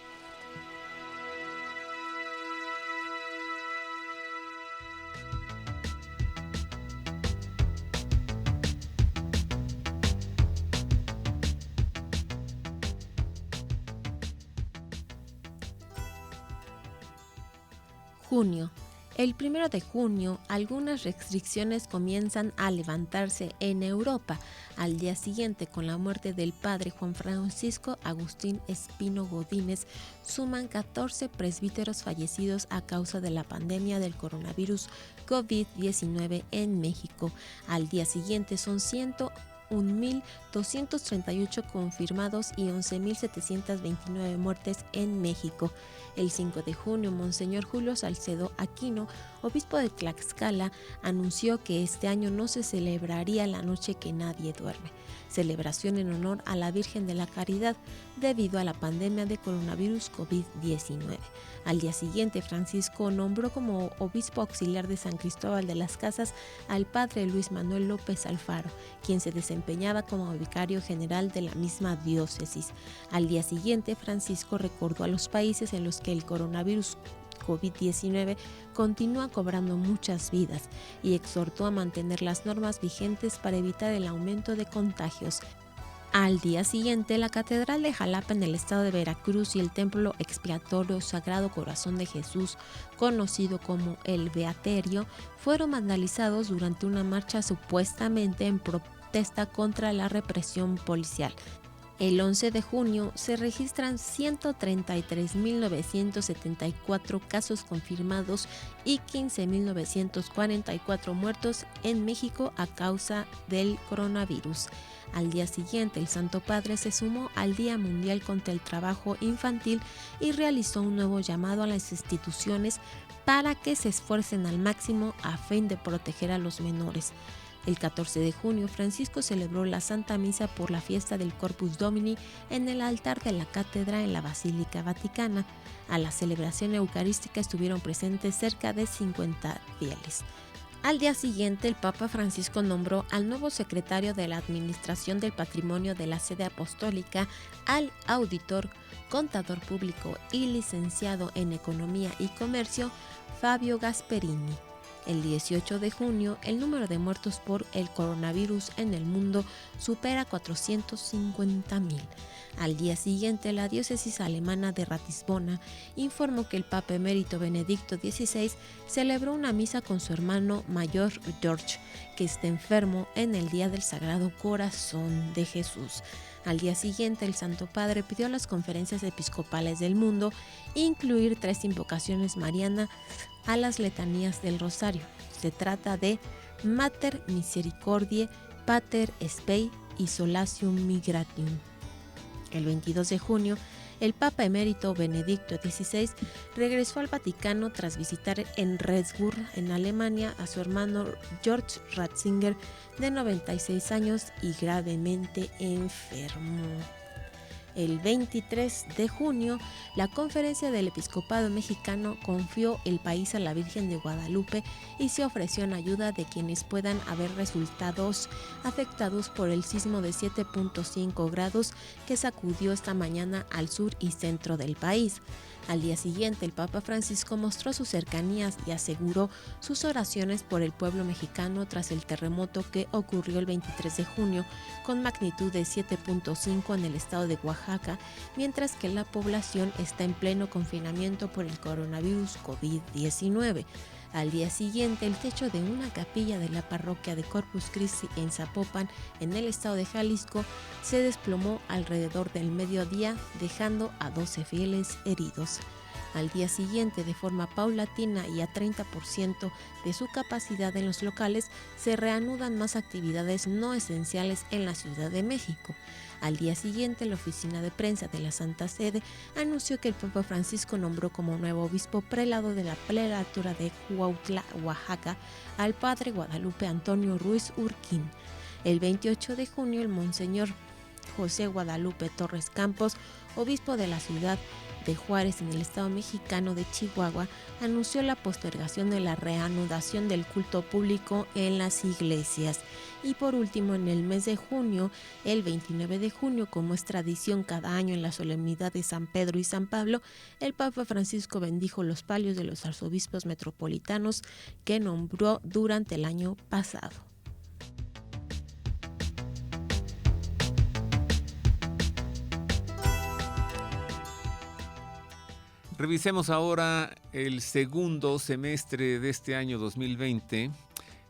Junio, El 1 de junio, algunas restricciones comienzan a levantarse en Europa. Al día siguiente, con la muerte del padre Juan Francisco Agustín Espino Godínez, suman 14 presbíteros fallecidos a causa de la pandemia del coronavirus COVID-19 en México. Al día siguiente son 101.238 confirmados y 11.729 muertes en México. El 5 de junio, Monseñor Julio Salcedo Aquino, obispo de Tlaxcala, anunció que este año no se celebraría la noche que nadie duerme, celebración en honor a la Virgen de la Caridad debido a la pandemia de coronavirus COVID-19. Al día siguiente, Francisco nombró como obispo auxiliar de San Cristóbal de las Casas al padre Luis Manuel López Alfaro, quien se desempeñaba como vicario general de la misma diócesis. Al día siguiente, Francisco recordó a los países en los que el coronavirus COVID-19 continúa cobrando muchas vidas y exhortó a mantener las normas vigentes para evitar el aumento de contagios. Al día siguiente, la Catedral de Jalapa en el estado de Veracruz y el Templo Expiatorio Sagrado Corazón de Jesús, conocido como el Beaterio, fueron vandalizados durante una marcha supuestamente en protesta contra la represión policial. El 11 de junio se registran 133.974 casos confirmados y 15.944 muertos en México a causa del coronavirus. Al día siguiente, el Santo Padre se sumó al Día Mundial contra el Trabajo Infantil y realizó un nuevo llamado a las instituciones para que se esfuercen al máximo a fin de proteger a los menores. El 14 de junio, Francisco celebró la Santa Misa por la fiesta del Corpus Domini en el altar de la cátedra en la Basílica Vaticana. A la celebración eucarística estuvieron presentes cerca de 50 fieles. Al día siguiente, el Papa Francisco nombró al nuevo secretario de la Administración del Patrimonio de la Sede Apostólica al auditor, contador público y licenciado en Economía y Comercio, Fabio Gasperini. El 18 de junio, el número de muertos por el coronavirus en el mundo supera 450.000. Al día siguiente, la diócesis alemana de Ratisbona informó que el Papa emérito Benedicto XVI celebró una misa con su hermano mayor George, que está enfermo, en el Día del Sagrado Corazón de Jesús. Al día siguiente, el Santo Padre pidió a las conferencias episcopales del mundo incluir 3 invocaciones marianas a las letanías del Rosario. Se trata de Mater Misericordiae, Pater Spei y Solatium Migratium. El 22 de junio, el Papa emérito Benedicto XVI regresó al Vaticano tras visitar en Regensburg, en Alemania, a su hermano George Ratzinger, de 96 años y gravemente enfermo. El 23 de junio, la Conferencia del Episcopado Mexicano confió el país a la Virgen de Guadalupe y se ofreció en ayuda de quienes puedan haber resultados afectados por el sismo de 7.5 grados que sacudió esta mañana al sur y centro del país. Al día siguiente, el Papa Francisco mostró sus cercanías y aseguró sus oraciones por el pueblo mexicano tras el terremoto que ocurrió el 23 de junio con magnitud de 7.5 en el estado de Oaxaca, mientras que la población está en pleno confinamiento por el coronavirus COVID-19. Al día siguiente, el techo de una capilla de la parroquia de Corpus Christi en Zapopan, en el estado de Jalisco, se desplomó alrededor del mediodía, dejando a 12 fieles heridos. Al día siguiente, de forma paulatina y a 30% de su capacidad en los locales, se reanudan más actividades no esenciales en la Ciudad de México. Al día siguiente, la oficina de prensa de la Santa Sede anunció que el Papa Francisco nombró como nuevo obispo prelado de la prelatura de Cuautla, Oaxaca, al padre Guadalupe Antonio Ruiz Urquín. El 28 de junio, el Monseñor José Guadalupe Torres Campos, obispo de la ciudad de Juárez en el estado mexicano de Chihuahua, anunció la postergación de la reanudación del culto público en las iglesias. Y por último, en el mes de junio, el 29 de junio, como es tradición cada año en la solemnidad de San Pedro y San Pablo, el Papa Francisco bendijo los palios de los arzobispos metropolitanos que nombró durante el año pasado. Revisemos ahora el segundo semestre de este año 2020,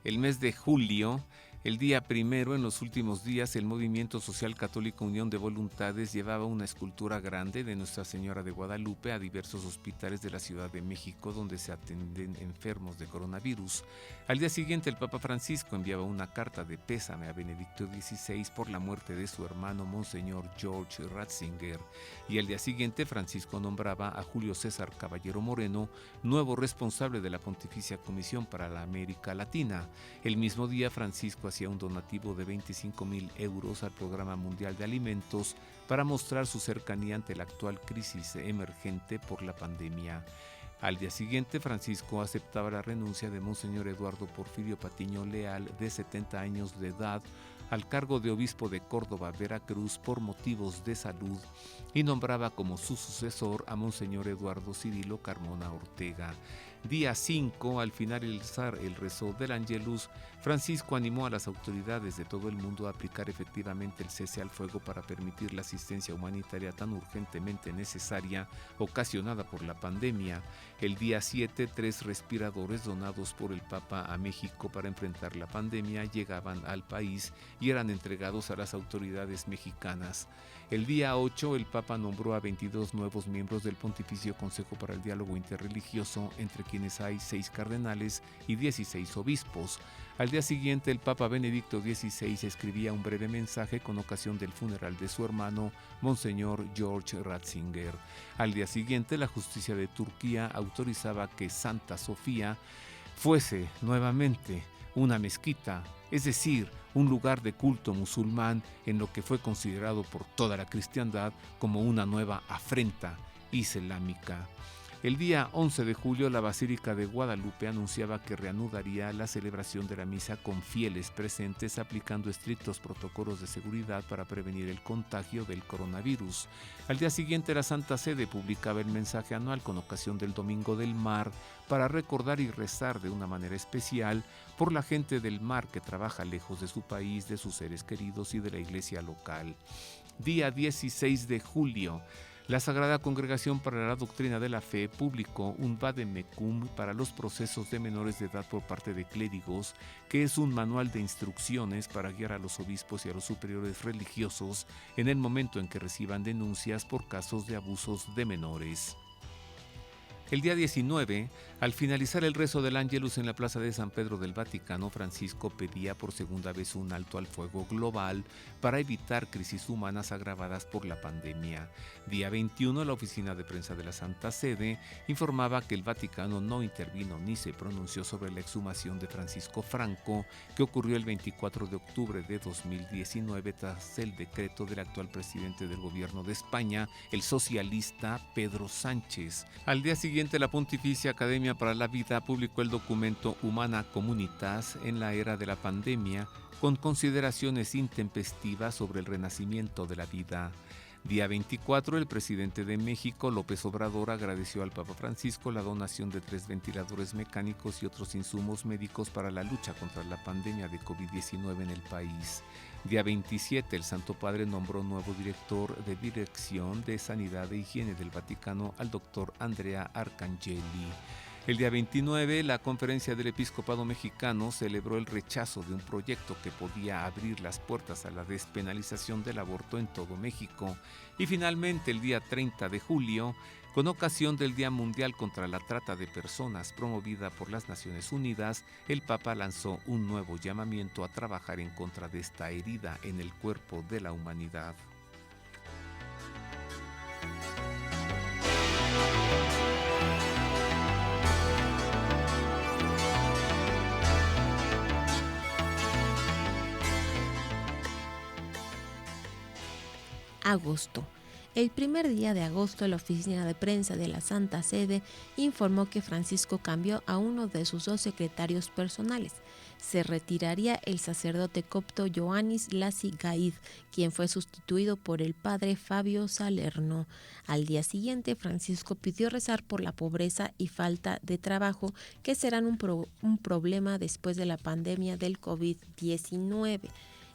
el mes de julio. El día primero, en los últimos días, el Movimiento Social Católico Unión de Voluntades llevaba una escultura grande de Nuestra Señora de Guadalupe a diversos hospitales de la Ciudad de México donde se atienden enfermos de coronavirus. Al día siguiente, el Papa Francisco enviaba una carta de pésame a Benedicto XVI por la muerte de su hermano Monseñor George Ratzinger. Y al día siguiente, Francisco nombraba a Julio César Caballero Moreno nuevo responsable de la Pontificia Comisión para la América Latina. El mismo día, Francisco hacía un donativo de 25,000 euros al Programa Mundial de Alimentos para mostrar su cercanía ante la actual crisis emergente por la pandemia. Al día siguiente, Francisco aceptaba la renuncia de Monseñor Eduardo Porfirio Patiño Leal, de 70 años de edad, al cargo de obispo de Córdoba, Veracruz, por motivos de salud, y nombraba como su sucesor a Monseñor Eduardo Cirilo Carmona Ortega. Día 5, al finalizar el rezo del Ángelus, Francisco animó a las autoridades de todo el mundo a aplicar efectivamente el cese al fuego para permitir la asistencia humanitaria tan urgentemente necesaria ocasionada por la pandemia. El día 7, 3 respiradores donados por el Papa a México para enfrentar la pandemia llegaban al país y eran entregados a las autoridades mexicanas. El día 8, el Papa nombró a 22 nuevos miembros del Pontificio Consejo para el Diálogo Interreligioso, entre quienes hay 6 cardenales y 16 obispos. Al día siguiente, el Papa Benedicto XVI escribía un breve mensaje con ocasión del funeral de su hermano, Monseñor George Ratzinger. Al día siguiente, la justicia de Turquía autorizaba que Santa Sofía fuese nuevamente una mezquita, es decir, un lugar de culto musulmán en lo que fue considerado por toda la cristiandad como una nueva afrenta islámica. El día 11 de julio, la Basílica de Guadalupe anunciaba que reanudaría la celebración de la misa con fieles presentes, aplicando estrictos protocolos de seguridad para prevenir el contagio del coronavirus. Al día siguiente, la Santa Sede publicaba el mensaje anual con ocasión del Domingo del Mar para recordar y rezar de una manera especial por la gente del mar que trabaja lejos de su país, de sus seres queridos y de la iglesia local. Día 16 de julio. La Sagrada Congregación para la Doctrina de la Fe publicó un vademecum para los procesos de menores de edad por parte de clérigos, que es un manual de instrucciones para guiar a los obispos y a los superiores religiosos en el momento en que reciban denuncias por casos de abusos de menores. El día 19, al finalizar el rezo del Ángelus en la Plaza de San Pedro del Vaticano, Francisco pedía por segunda vez un alto al fuego global para evitar crisis humanas agravadas por la pandemia. Día 21, la oficina de prensa de la Santa Sede informaba que el Vaticano no intervino ni se pronunció sobre la exhumación de Francisco Franco, que ocurrió el 24 de octubre de 2019 tras el decreto del actual presidente del gobierno de España, el socialista Pedro Sánchez. Al día siguiente, la Pontificia Academia para la Vida publicó el documento Humana Communitas en la era de la pandemia, con consideraciones intempestivas sobre el renacimiento de la vida. Día 24, el presidente de México, López Obrador, agradeció al Papa Francisco la donación de 3 ventiladores mecánicos y otros insumos médicos para la lucha contra la pandemia de COVID-19 en el país. Día 27, el Santo Padre nombró nuevo director de Dirección de Sanidad e Higiene del Vaticano al doctor Andrea Arcangeli. El día 29, la Conferencia del Episcopado Mexicano celebró el rechazo de un proyecto que podía abrir las puertas a la despenalización del aborto en todo México. Y finalmente, el día 30 de julio, con ocasión del Día Mundial contra la Trata de Personas promovida por las Naciones Unidas, el Papa lanzó un nuevo llamamiento a trabajar en contra de esta herida en el cuerpo de la humanidad. Agosto. El primer día de agosto, la oficina de prensa de la Santa Sede informó que Francisco cambió a uno de sus 2 secretarios personales. Se retiraría el sacerdote copto Ioannis Lassi Gaid, quien fue sustituido por el padre Fabio Salerno. Al día siguiente, Francisco pidió rezar por la pobreza y falta de trabajo, que serán un problema después de la pandemia del COVID-19.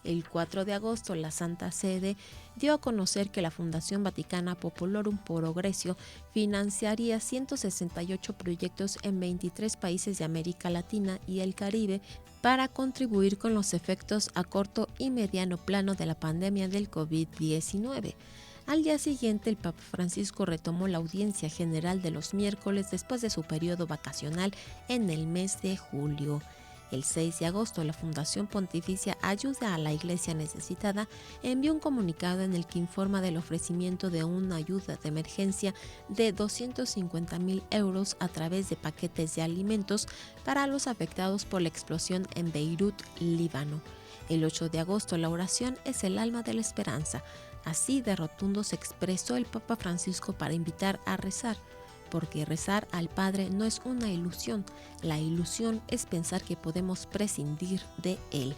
El 4 de agosto, la Santa Sede dio a conocer que la Fundación Vaticana Popolorum Progressio financiaría 168 proyectos en 23 países de América Latina y el Caribe para contribuir con los efectos a corto y mediano plano de la pandemia del COVID-19. Al día siguiente, el Papa Francisco retomó la audiencia general de los miércoles después de su periodo vacacional en el mes de julio. El 6 de agosto, la Fundación Pontificia Ayuda a la Iglesia Necesitada envió un comunicado en el que informa del ofrecimiento de una ayuda de emergencia de 250,000 euros a través de paquetes de alimentos para los afectados por la explosión en Beirut, Líbano. El 8 de agosto, la oración es el alma de la esperanza. Así de rotundo se expresó el Papa Francisco para invitar a rezar, porque rezar al Padre no es una ilusión. La ilusión es pensar que podemos prescindir de Él.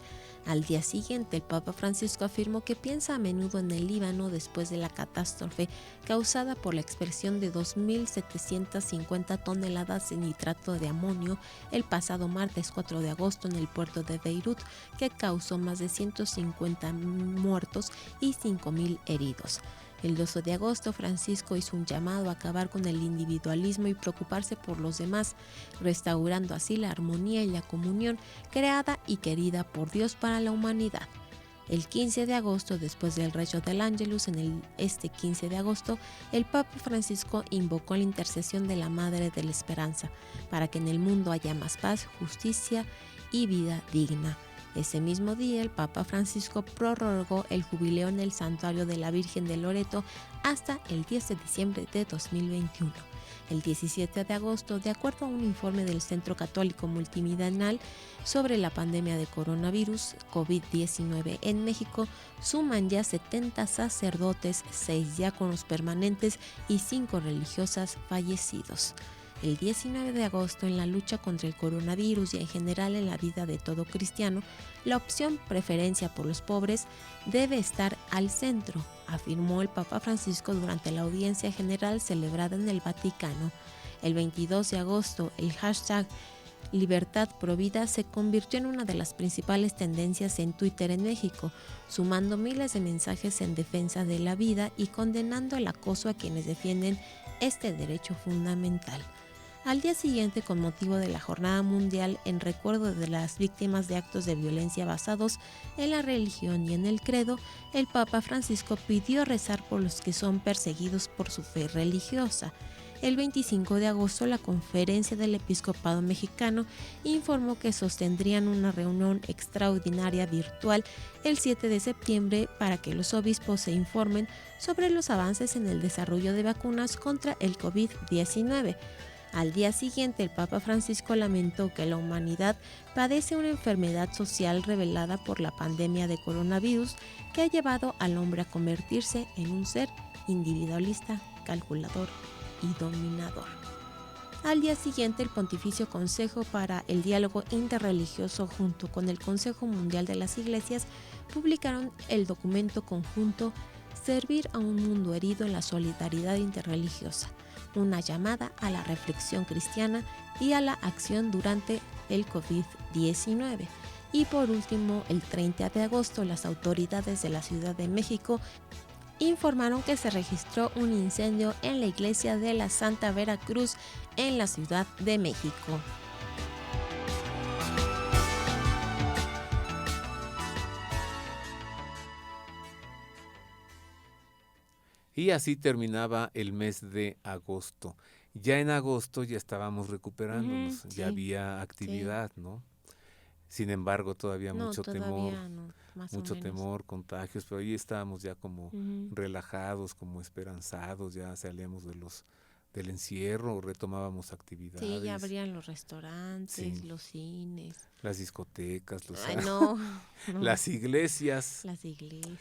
Al día siguiente, el Papa Francisco afirmó que piensa a menudo en el Líbano después de la catástrofe causada por la explosión de 2.750 toneladas de nitrato de amonio el pasado martes 4 de agosto en el puerto de Beirut, que causó más de 150 muertos y 5,000 heridos. El 12 de agosto, Francisco hizo un llamado a acabar con el individualismo y preocuparse por los demás, restaurando así la armonía y la comunión creada y querida por Dios para la humanidad. El 15 de agosto, después del rezo del Ángelus, este 15 de agosto, el Papa Francisco invocó la intercesión de la Madre de la Esperanza para que en el mundo haya más paz, justicia y vida digna. Ese mismo día, el Papa Francisco prorrogó el jubileo en el Santuario de la Virgen de Loreto hasta el 10 de diciembre de 2021. El 17 de agosto, de acuerdo a un informe del Centro Católico Multimedial sobre la pandemia de coronavirus COVID-19 en México, suman ya 70 sacerdotes, 6 diáconos permanentes y 5 religiosas fallecidos. El 19 de agosto, en la lucha contra el coronavirus y en general en la vida de todo cristiano, la opción preferencia por los pobres debe estar al centro, afirmó el Papa Francisco durante la audiencia general celebrada en el Vaticano. El 22 de agosto, el hashtag Libertad Provida se convirtió en una de las principales tendencias en Twitter en México, sumando miles de mensajes en defensa de la vida y condenando el acoso a quienes defienden este derecho fundamental. Al día siguiente, con motivo de la Jornada Mundial en recuerdo de las víctimas de actos de violencia basados en la religión y en el credo, el Papa Francisco pidió rezar por los que son perseguidos por su fe religiosa. El 25 de agosto, la Conferencia del Episcopado Mexicano informó que sostendrían una reunión extraordinaria virtual el 7 de septiembre para que los obispos se informen sobre los avances en el desarrollo de vacunas contra el COVID-19. Al día siguiente, el Papa Francisco lamentó que la humanidad padece una enfermedad social revelada por la pandemia de coronavirus que ha llevado al hombre a convertirse en un ser individualista, calculador y dominador. Al día siguiente, el Pontificio Consejo para el Diálogo Interreligioso junto con el Consejo Mundial de las Iglesias publicaron el documento conjunto Servir a un mundo herido en la solidaridad interreligiosa, una llamada a la reflexión cristiana y a la acción durante el COVID-19. Y por último, el 30 de agosto, las autoridades de la Ciudad de México informaron que se registró un incendio en la iglesia de la Santa Veracruz en la Ciudad de México. Y así terminaba el mes de agosto. Ya en agosto ya estábamos recuperándonos, Sí, ya había actividad, sí, ¿no? Sin embargo, todavía mucho temor, contagios, pero ahí estábamos ya como relajados, como esperanzados, ya salíamos del encierro, retomábamos actividades. Sí, ya abrían los restaurantes, sí, los cines. Las discotecas, las iglesias. Las iglesias.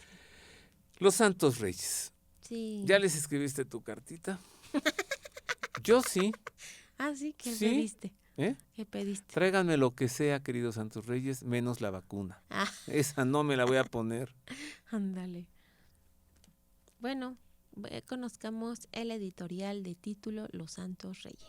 Los Santos Reyes. Sí. ¿Ya les escribiste tu cartita? Yo sí. Ah, sí, ¿qué pediste? ¿Qué pediste? Tráiganme lo que sea, queridos Santos Reyes, menos la vacuna. Esa no me la voy a poner. Ándale. Bueno, conozcamos el editorial de título Los Santos Reyes.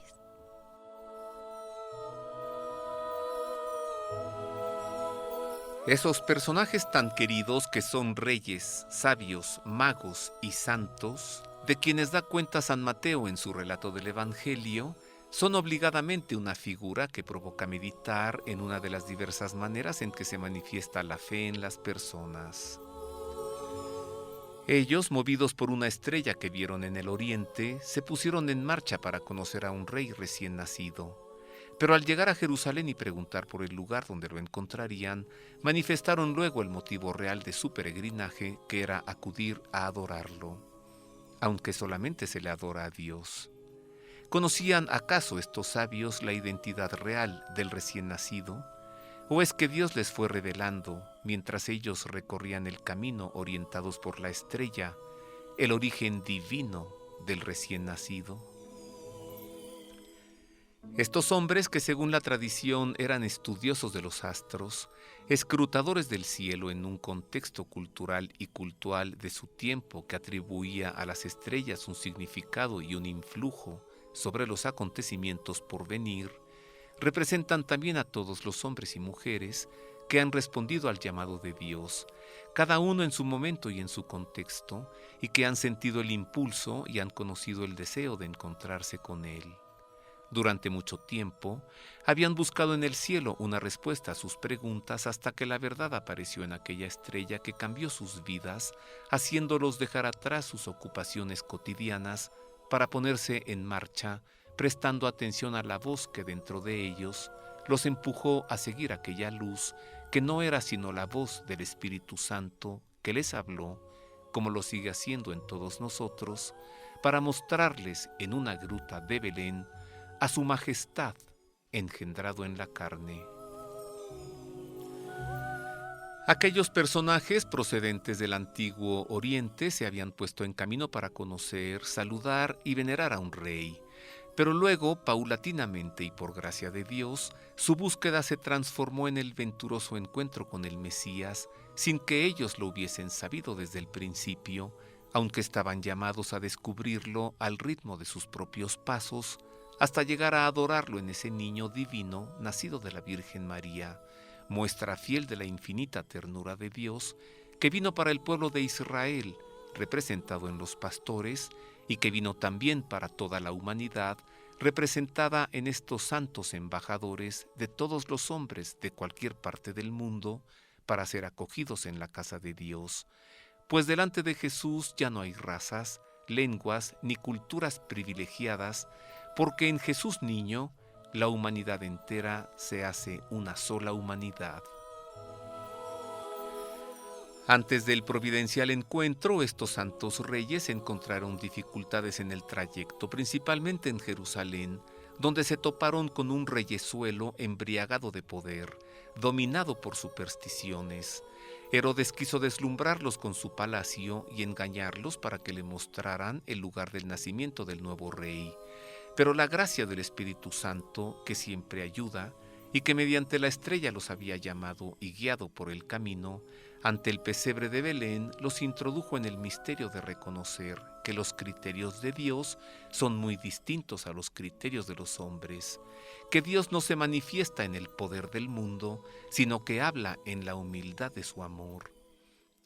Esos personajes tan queridos que son reyes, sabios, magos y santos, de quienes da cuenta San Mateo en su relato del Evangelio, son obligadamente una figura que provoca meditar en una de las diversas maneras en que se manifiesta la fe en las personas. Ellos, movidos por una estrella que vieron en el oriente, se pusieron en marcha para conocer a un rey recién nacido. Pero al llegar a Jerusalén y preguntar por el lugar donde lo encontrarían, manifestaron luego el motivo real de su peregrinaje, que era acudir a adorarlo, aunque solamente se le adora a Dios. ¿Conocían acaso estos sabios la identidad real del recién nacido? ¿O es que Dios les fue revelando, mientras ellos recorrían el camino orientados por la estrella, el origen divino del recién nacido? Estos hombres, que según la tradición eran estudiosos de los astros, escrutadores del cielo en un contexto cultural y cultural de su tiempo que atribuía a las estrellas un significado y un influjo sobre los acontecimientos por venir, representan también a todos los hombres y mujeres que han respondido al llamado de Dios, cada uno en su momento y en su contexto, y que han sentido el impulso y han conocido el deseo de encontrarse con Él. Durante mucho tiempo, habían buscado en el cielo una respuesta a sus preguntas hasta que la verdad apareció en aquella estrella que cambió sus vidas, haciéndolos dejar atrás sus ocupaciones cotidianas para ponerse en marcha, prestando atención a la voz que dentro de ellos los empujó a seguir aquella luz que no era sino la voz del Espíritu Santo que les habló, como lo sigue haciendo en todos nosotros, para mostrarles en una gruta de Belén a su majestad engendrado en la carne. Aquellos personajes procedentes del antiguo Oriente se habían puesto en camino para conocer, saludar y venerar a un rey, pero luego, paulatinamente y por gracia de Dios, su búsqueda se transformó en el venturoso encuentro con el Mesías, sin que ellos lo hubiesen sabido desde el principio, aunque estaban llamados a descubrirlo al ritmo de sus propios pasos, hasta llegar a adorarlo en ese niño divino nacido de la Virgen María, muestra fiel de la infinita ternura de Dios, que vino para el pueblo de Israel, representado en los pastores, y que vino también para toda la humanidad, representada en estos santos embajadores de todos los hombres de cualquier parte del mundo, para ser acogidos en la casa de Dios. Pues delante de Jesús ya no hay razas, lenguas ni culturas privilegiadas, porque en Jesús niño la humanidad entera se hace una sola humanidad. Antes del providencial encuentro, estos santos reyes encontraron dificultades en el trayecto, principalmente en Jerusalén, donde se toparon con un reyezuelo embriagado de poder, dominado por supersticiones. Herodes quiso deslumbrarlos con su palacio y engañarlos para que le mostraran el lugar del nacimiento del nuevo rey. Pero la gracia del Espíritu Santo, que siempre ayuda, y que mediante la estrella los había llamado y guiado por el camino, ante el pesebre de Belén los introdujo en el misterio de reconocer que los criterios de Dios son muy distintos a los criterios de los hombres, que Dios no se manifiesta en el poder del mundo, sino que habla en la humildad de su amor.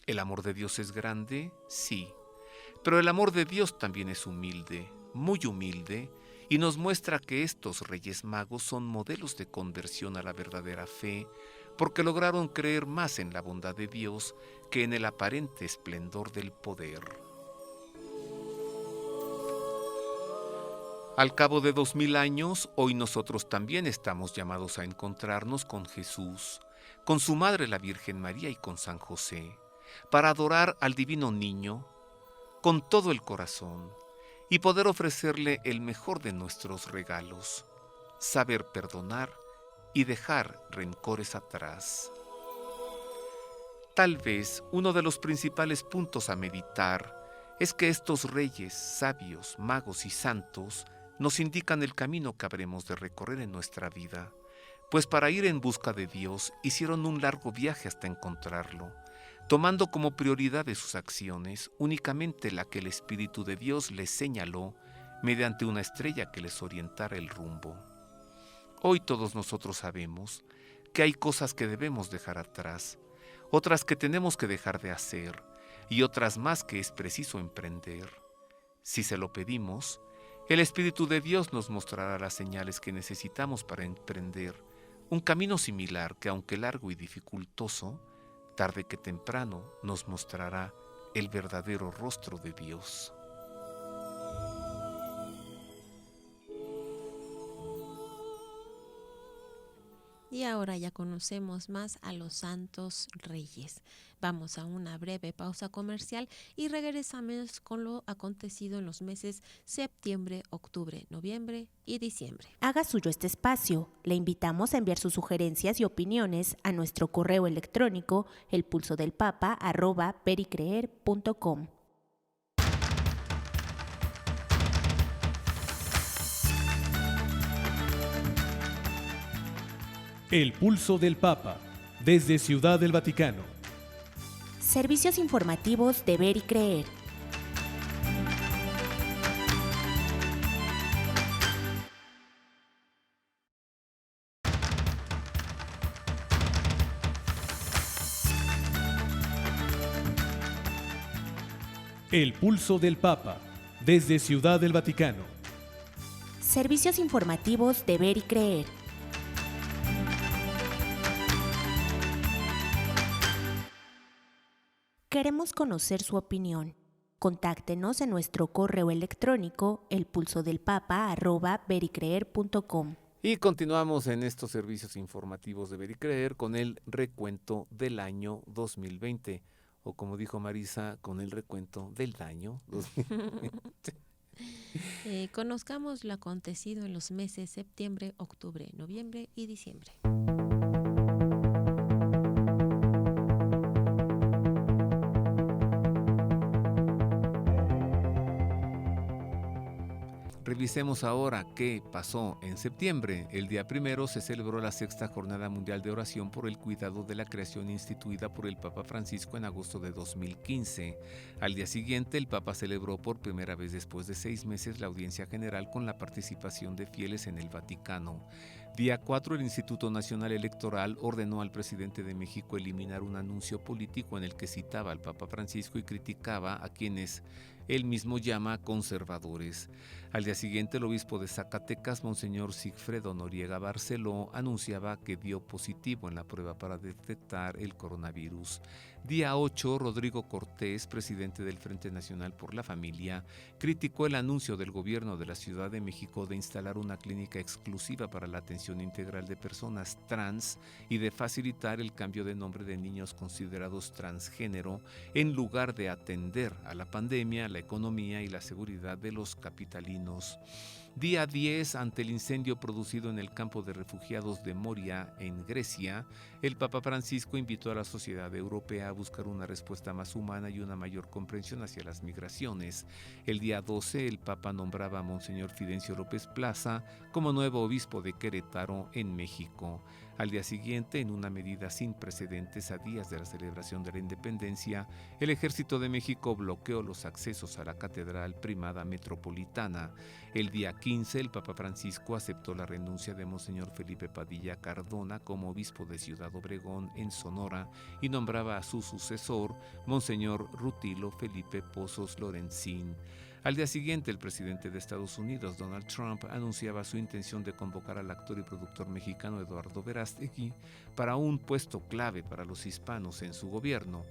¿El amor de Dios es grande? Sí, pero el amor de Dios también es humilde, muy humilde, y nos muestra que estos Reyes Magos son modelos de conversión a la verdadera fe, porque lograron creer más en la bondad de Dios que en el aparente esplendor del poder. Al cabo de 2000 años, hoy nosotros también estamos llamados a encontrarnos con Jesús, con su Madre la Virgen María y con San José, para adorar al Divino Niño con todo el corazón y poder ofrecerle el mejor de nuestros regalos, saber perdonar y dejar rencores atrás. Tal vez uno de los principales puntos a meditar es que estos reyes, sabios, magos y santos nos indican el camino que habremos de recorrer en nuestra vida, pues para ir en busca de Dios hicieron un largo viaje hasta encontrarlo, tomando como prioridad de sus acciones únicamente la que el Espíritu de Dios les señaló mediante una estrella que les orientara el rumbo. Hoy todos nosotros sabemos que hay cosas que debemos dejar atrás, otras que tenemos que dejar de hacer y otras más que es preciso emprender. Si se lo pedimos, el Espíritu de Dios nos mostrará las señales que necesitamos para emprender un camino similar que, aunque largo y dificultoso, tarde que temprano nos mostrará el verdadero rostro de Dios. Y ahora ya conocemos más a los Santos Reyes. Vamos a una breve pausa comercial y regresamos con lo acontecido en los meses septiembre, octubre, noviembre y diciembre. Haga suyo este espacio. Le invitamos a enviar sus sugerencias y opiniones a nuestro correo electrónico elpulsodelpapa@vericreer.com. El Pulso del Papa, desde Ciudad del Vaticano. Servicios informativos de Ver y Creer. El Pulso del Papa, desde Ciudad del Vaticano. Servicios informativos de Ver y Creer. Queremos conocer su opinión. Contáctenos en nuestro correo electrónico elpulsodelpapa@vericreer.com. Y continuamos en estos servicios informativos de Ver y Creer con el recuento del año 2020, o como dijo Marisa, con el recuento del año 2020. Conozcamos lo acontecido en los meses septiembre, octubre, noviembre y diciembre. Revisemos ahora qué pasó en septiembre. El día 1 se celebró la 6ª Jornada Mundial de Oración por el Cuidado de la Creación instituida por el Papa Francisco en agosto de 2015. Al día siguiente, el Papa celebró por primera vez después de 6 meses la audiencia general con la participación de fieles en el Vaticano. Día 4, el Instituto Nacional Electoral ordenó al presidente de México eliminar un anuncio político en el que citaba al Papa Francisco y criticaba a quienes él mismo llama conservadores. Al día siguiente, el obispo de Zacatecas, Monseñor Sigfredo Noriega Barceló, anunciaba que dio positivo en la prueba para detectar el coronavirus. Día 8, Rodrigo Cortés, presidente del Frente Nacional por la Familia, criticó el anuncio del gobierno de la Ciudad de México de instalar una clínica exclusiva para la atención integral de personas trans y de facilitar el cambio de nombre de niños considerados transgénero en lugar de atender a la pandemia, la economía y la seguridad de los capitalinos. Día 10, ante el incendio producido en el campo de refugiados de Moria, en Grecia, el Papa Francisco invitó a la sociedad europea a buscar una respuesta más humana y una mayor comprensión hacia las migraciones. El día 12, el Papa nombraba a Monseñor Fidencio López Plaza como nuevo obispo de Querétaro, en México. Al día siguiente, en una medida sin precedentes a días de la celebración de la independencia, el Ejército de México bloqueó los accesos a la Catedral Primada Metropolitana. El día 15, el Papa Francisco aceptó la renuncia de Monseñor Felipe Padilla Cardona como obispo de Ciudad Obregón, en Sonora, y nombraba a su sucesor, Monseñor Rutilo Felipe Pozos Lorenzín. Al día siguiente, el presidente de Estados Unidos, Donald Trump, anunciaba su intención de convocar al actor y productor mexicano Eduardo Verástegui para un puesto clave para los hispanos en su gobierno.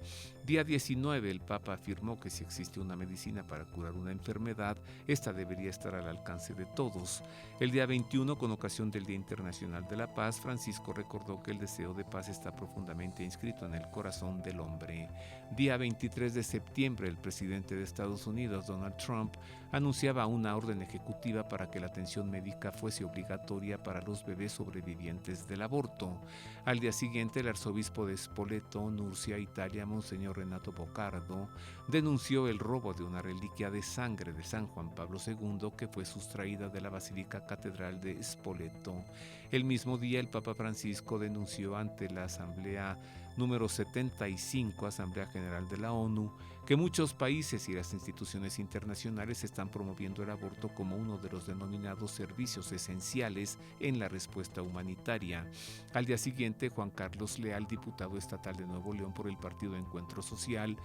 Día 19, el Papa afirmó que si existe una medicina para curar una enfermedad, esta debería estar al alcance de todos. El día 21, con ocasión del Día Internacional de la Paz, Francisco recordó que el deseo de paz está profundamente inscrito en el corazón del hombre. Día 23 de septiembre, el presidente de Estados Unidos, Donald Trump, anunciaba una orden ejecutiva para que la atención médica fuese obligatoria para los bebés sobrevivientes del aborto. Al día siguiente, el arzobispo de Spoleto, Nurcia, Italia, Monseñor Renato Bocardo, denunció el robo de una reliquia de sangre de San Juan Pablo II que fue sustraída de la Basílica Catedral de Spoleto. El mismo día, el Papa Francisco denunció ante la Asamblea número 75, Asamblea General de la ONU, que muchos países y las instituciones internacionales están promoviendo el aborto como uno de los denominados servicios esenciales en la respuesta humanitaria. Al día siguiente, Juan Carlos Leal, diputado estatal de Nuevo León por el Partido Encuentro Social,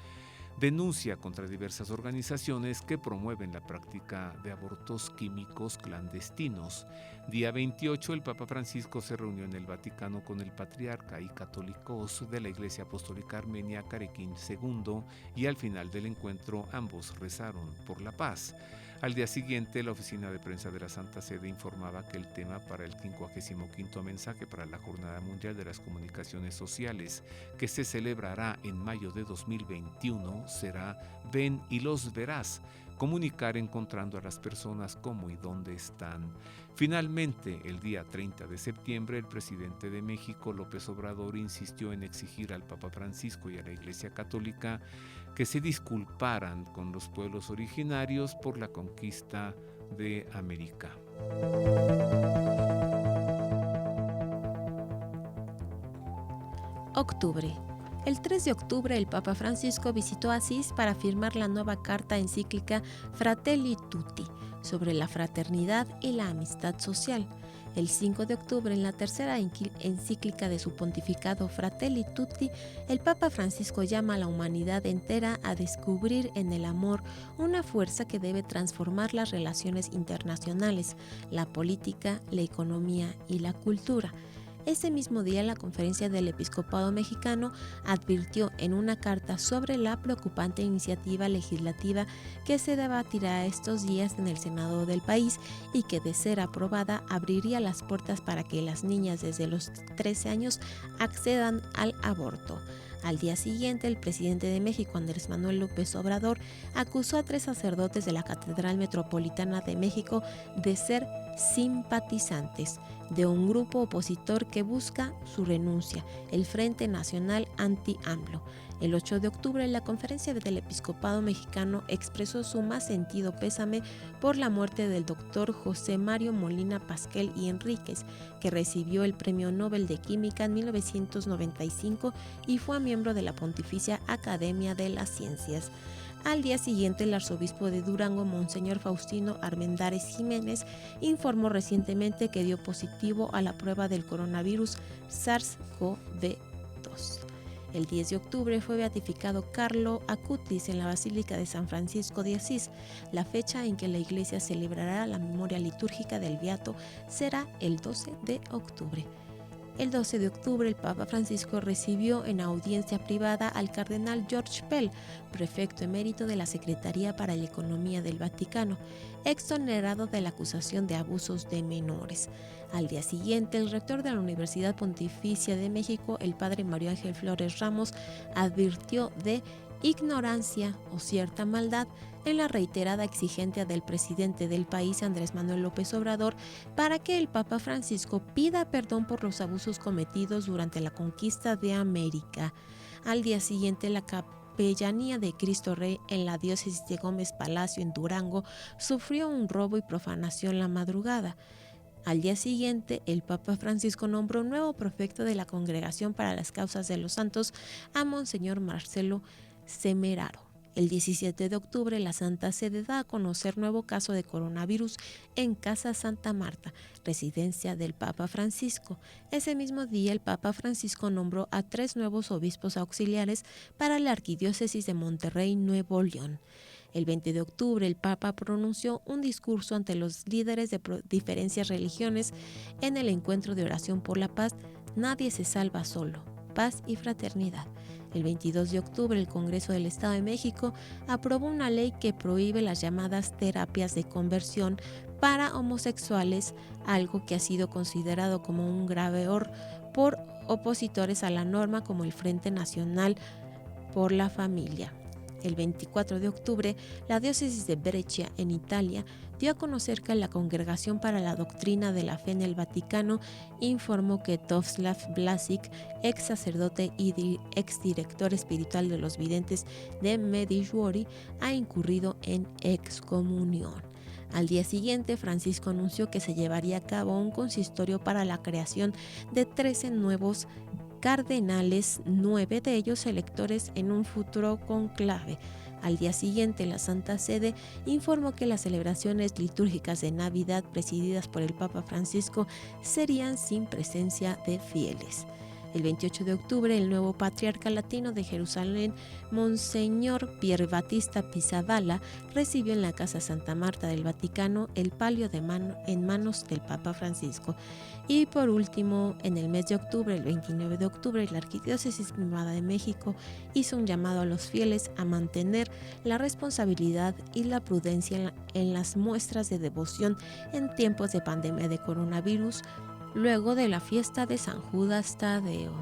denuncia contra diversas organizaciones que promueven la práctica de abortos químicos clandestinos. Día 28, el Papa Francisco se reunió en el Vaticano con el patriarca y católicos de la Iglesia Apostólica Armenia, Carequín II, y al final del encuentro ambos rezaron por la paz. Al día siguiente, la oficina de prensa de la Santa Sede informaba que el tema para el 55º mensaje para la Jornada Mundial de las Comunicaciones Sociales, que se celebrará en mayo de 2021, será Ven y los verás, comunicar encontrando a las personas cómo y dónde están. Finalmente, el día 30 de septiembre, el presidente de México, López Obrador, insistió en exigir al Papa Francisco y a la Iglesia Católica que se disculparan con los pueblos originarios por la conquista de América. Octubre. El 3 de octubre el Papa Francisco visitó Asís para firmar la nueva carta encíclica Fratelli Tutti sobre la fraternidad y la amistad social. El 5 de octubre, en la tercera encíclica de su pontificado Fratelli Tutti, el Papa Francisco llama a la humanidad entera a descubrir en el amor una fuerza que debe transformar las relaciones internacionales, la política, la economía y la cultura. Ese mismo día, la Conferencia del Episcopado Mexicano advirtió en una carta sobre la preocupante iniciativa legislativa que se debatirá estos días en el Senado del país y que, de ser aprobada, abriría las puertas para que las niñas desde los 13 años accedan al aborto. Al día siguiente, el presidente de México, Andrés Manuel López Obrador, acusó a 3 sacerdotes de la Catedral Metropolitana de México de ser simpatizantes de un grupo opositor que busca su renuncia, el Frente Nacional Anti-AMLO. El 8 de octubre, la Conferencia del Episcopado Mexicano expresó su más sentido pésame por la muerte del doctor José Mario Molina Pasquel y Enríquez, que recibió el Premio Nobel de Química en 1995 y fue miembro de la Pontificia Academia de las Ciencias. Al día siguiente, el arzobispo de Durango, Monseñor Faustino Armendáriz Jiménez, informó recientemente que dio positivo a la prueba del coronavirus SARS-CoV-2. El 10 de octubre fue beatificado Carlo Acutis en la Basílica de San Francisco de Asís. La fecha en que la Iglesia celebrará la memoria litúrgica del beato será el 12 de octubre. El 12 de octubre, el Papa Francisco recibió en audiencia privada al cardenal George Pell, prefecto emérito de la Secretaría para la Economía del Vaticano, exonerado de la acusación de abusos de menores. Al día siguiente, el rector de la Universidad Pontificia de México, el padre Mario Ángel Flores Ramos, advirtió de ignorancia o cierta maldad en la reiterada exigencia del presidente del país, Andrés Manuel López Obrador, para que el Papa Francisco pida perdón por los abusos cometidos durante la conquista de América. Al día siguiente, la Capellanía de Cristo Rey en la diócesis de Gómez Palacio en Durango sufrió un robo y profanación la madrugada. Al día siguiente, el Papa Francisco nombró nuevo prefecto de la Congregación para las Causas de los Santos a Monseñor Marcelo Semeraro. El 17 de octubre, la Santa Sede da a conocer nuevo caso de coronavirus en Casa Santa Marta, residencia del Papa Francisco. Ese mismo día, el Papa Francisco nombró a 3 nuevos obispos auxiliares para la Arquidiócesis de Monterrey, Nuevo León. El 20 de octubre, el Papa pronunció un discurso ante los líderes de diferentes religiones en el encuentro de oración por la paz. Nadie se salva solo. Paz y fraternidad. El 22 de octubre, el Congreso del Estado de México aprobó una ley que prohíbe las llamadas terapias de conversión para homosexuales, algo que ha sido considerado como un grave error por opositores a la norma como el Frente Nacional por la Familia. El 24 de octubre, la diócesis de Brescia, en Italia, dio a conocer que la Congregación para la Doctrina de la Fe en el Vaticano informó que Tomislav Vlasic, ex sacerdote y ex director espiritual de los videntes de Medjugorje, ha incurrido en excomunión. Al día siguiente, Francisco anunció que se llevaría a cabo un consistorio para la creación de 13 nuevos cardenales, 9 de ellos electores en un futuro conclave. Al día siguiente, la Santa Sede informó que las celebraciones litúrgicas de Navidad presididas por el Papa Francisco serían sin presencia de fieles. El 28 de octubre, el nuevo patriarca latino de Jerusalén, Monseñor Pierbattista Pizzaballa, recibió en la Casa Santa Marta del Vaticano el palio en manos del Papa Francisco. Y por último, en el mes de octubre, el 29 de octubre, la Arquidiócesis Primada de México hizo un llamado a los fieles a mantener la responsabilidad y la prudencia en las muestras de devoción en tiempos de pandemia de coronavirus, luego de la fiesta de San Judas Tadeo.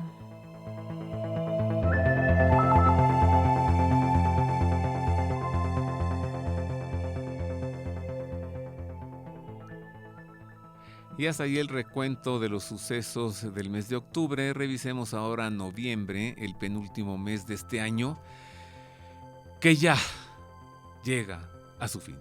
Y hasta ahí el recuento de los sucesos del mes de octubre. Revisemos ahora noviembre, el penúltimo mes de este año, que ya llega a su fin.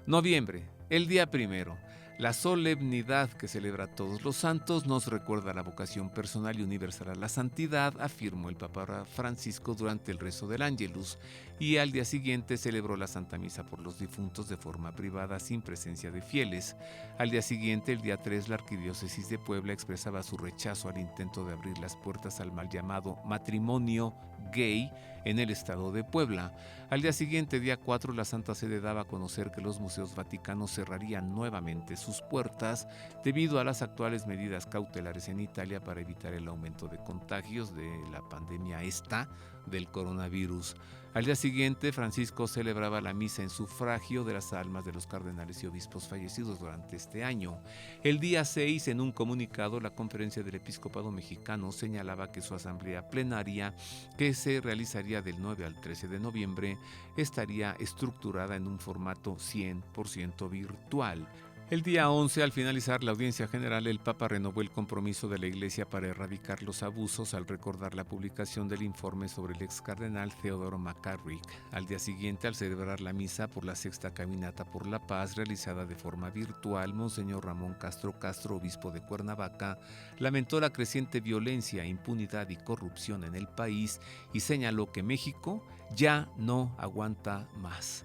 Noviembre, el día primero. La solemnidad que celebra a todos los santos nos recuerda la vocación personal y universal a la santidad, afirmó el Papa Francisco durante el rezo del Ángelus, y al día siguiente celebró la Santa Misa por los difuntos de forma privada sin presencia de fieles. Al día siguiente, el día 3, la Arquidiócesis de Puebla expresaba su rechazo al intento de abrir las puertas al mal llamado matrimonio gay en el estado de Puebla. Al día siguiente, día 4, la Santa Sede daba a conocer que los museos vaticanos cerrarían nuevamente sus puertas debido a las actuales medidas cautelares en Italia para evitar el aumento de contagios de la pandemia del coronavirus. Al día siguiente, Francisco celebraba la misa en sufragio de las almas de los cardenales y obispos fallecidos durante este año. El día 6, en un comunicado, la Conferencia del Episcopado Mexicano señalaba que su asamblea plenaria, que se realizaría del 9 al 13 de noviembre, estaría estructurada en un formato 100% virtual. El día 11, al finalizar la audiencia general, el Papa renovó el compromiso de la Iglesia para erradicar los abusos al recordar la publicación del informe sobre el ex cardenal Theodore McCarrick. Al día siguiente, al celebrar la misa por la sexta caminata por la paz realizada de forma virtual, Monseñor Ramón Castro, obispo de Cuernavaca, lamentó la creciente violencia, impunidad y corrupción en el país y señaló que México ya no aguanta más.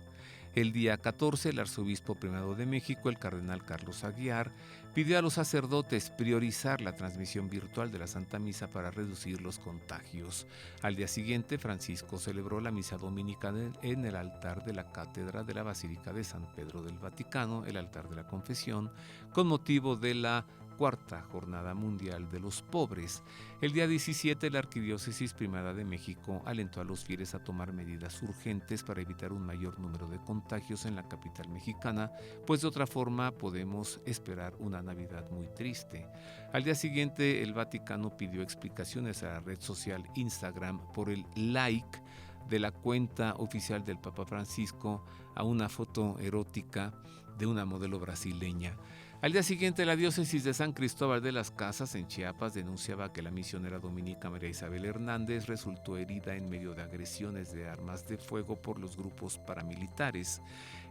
El día 14, el arzobispo primado de México, el cardenal Carlos Aguiar, pidió a los sacerdotes priorizar la transmisión virtual de la Santa Misa para reducir los contagios. Al día siguiente, Francisco celebró la misa dominical en el altar de la cátedra de la Basílica de San Pedro del Vaticano, el altar de la confesión, con motivo de la Cuarta Jornada Mundial de los Pobres. El día 17, la Arquidiócesis Primada de México alentó a los fieles a tomar medidas urgentes para evitar un mayor número de contagios en la capital mexicana, pues de otra forma podemos esperar una Navidad muy triste. Al día siguiente, el Vaticano pidió explicaciones a la red social Instagram por el like de la cuenta oficial del Papa Francisco a una foto erótica de una modelo brasileña. Al día siguiente, la diócesis de San Cristóbal de las Casas, en Chiapas, denunciaba que la misionera dominica María Isabel Hernández resultó herida en medio de agresiones de armas de fuego por los grupos paramilitares.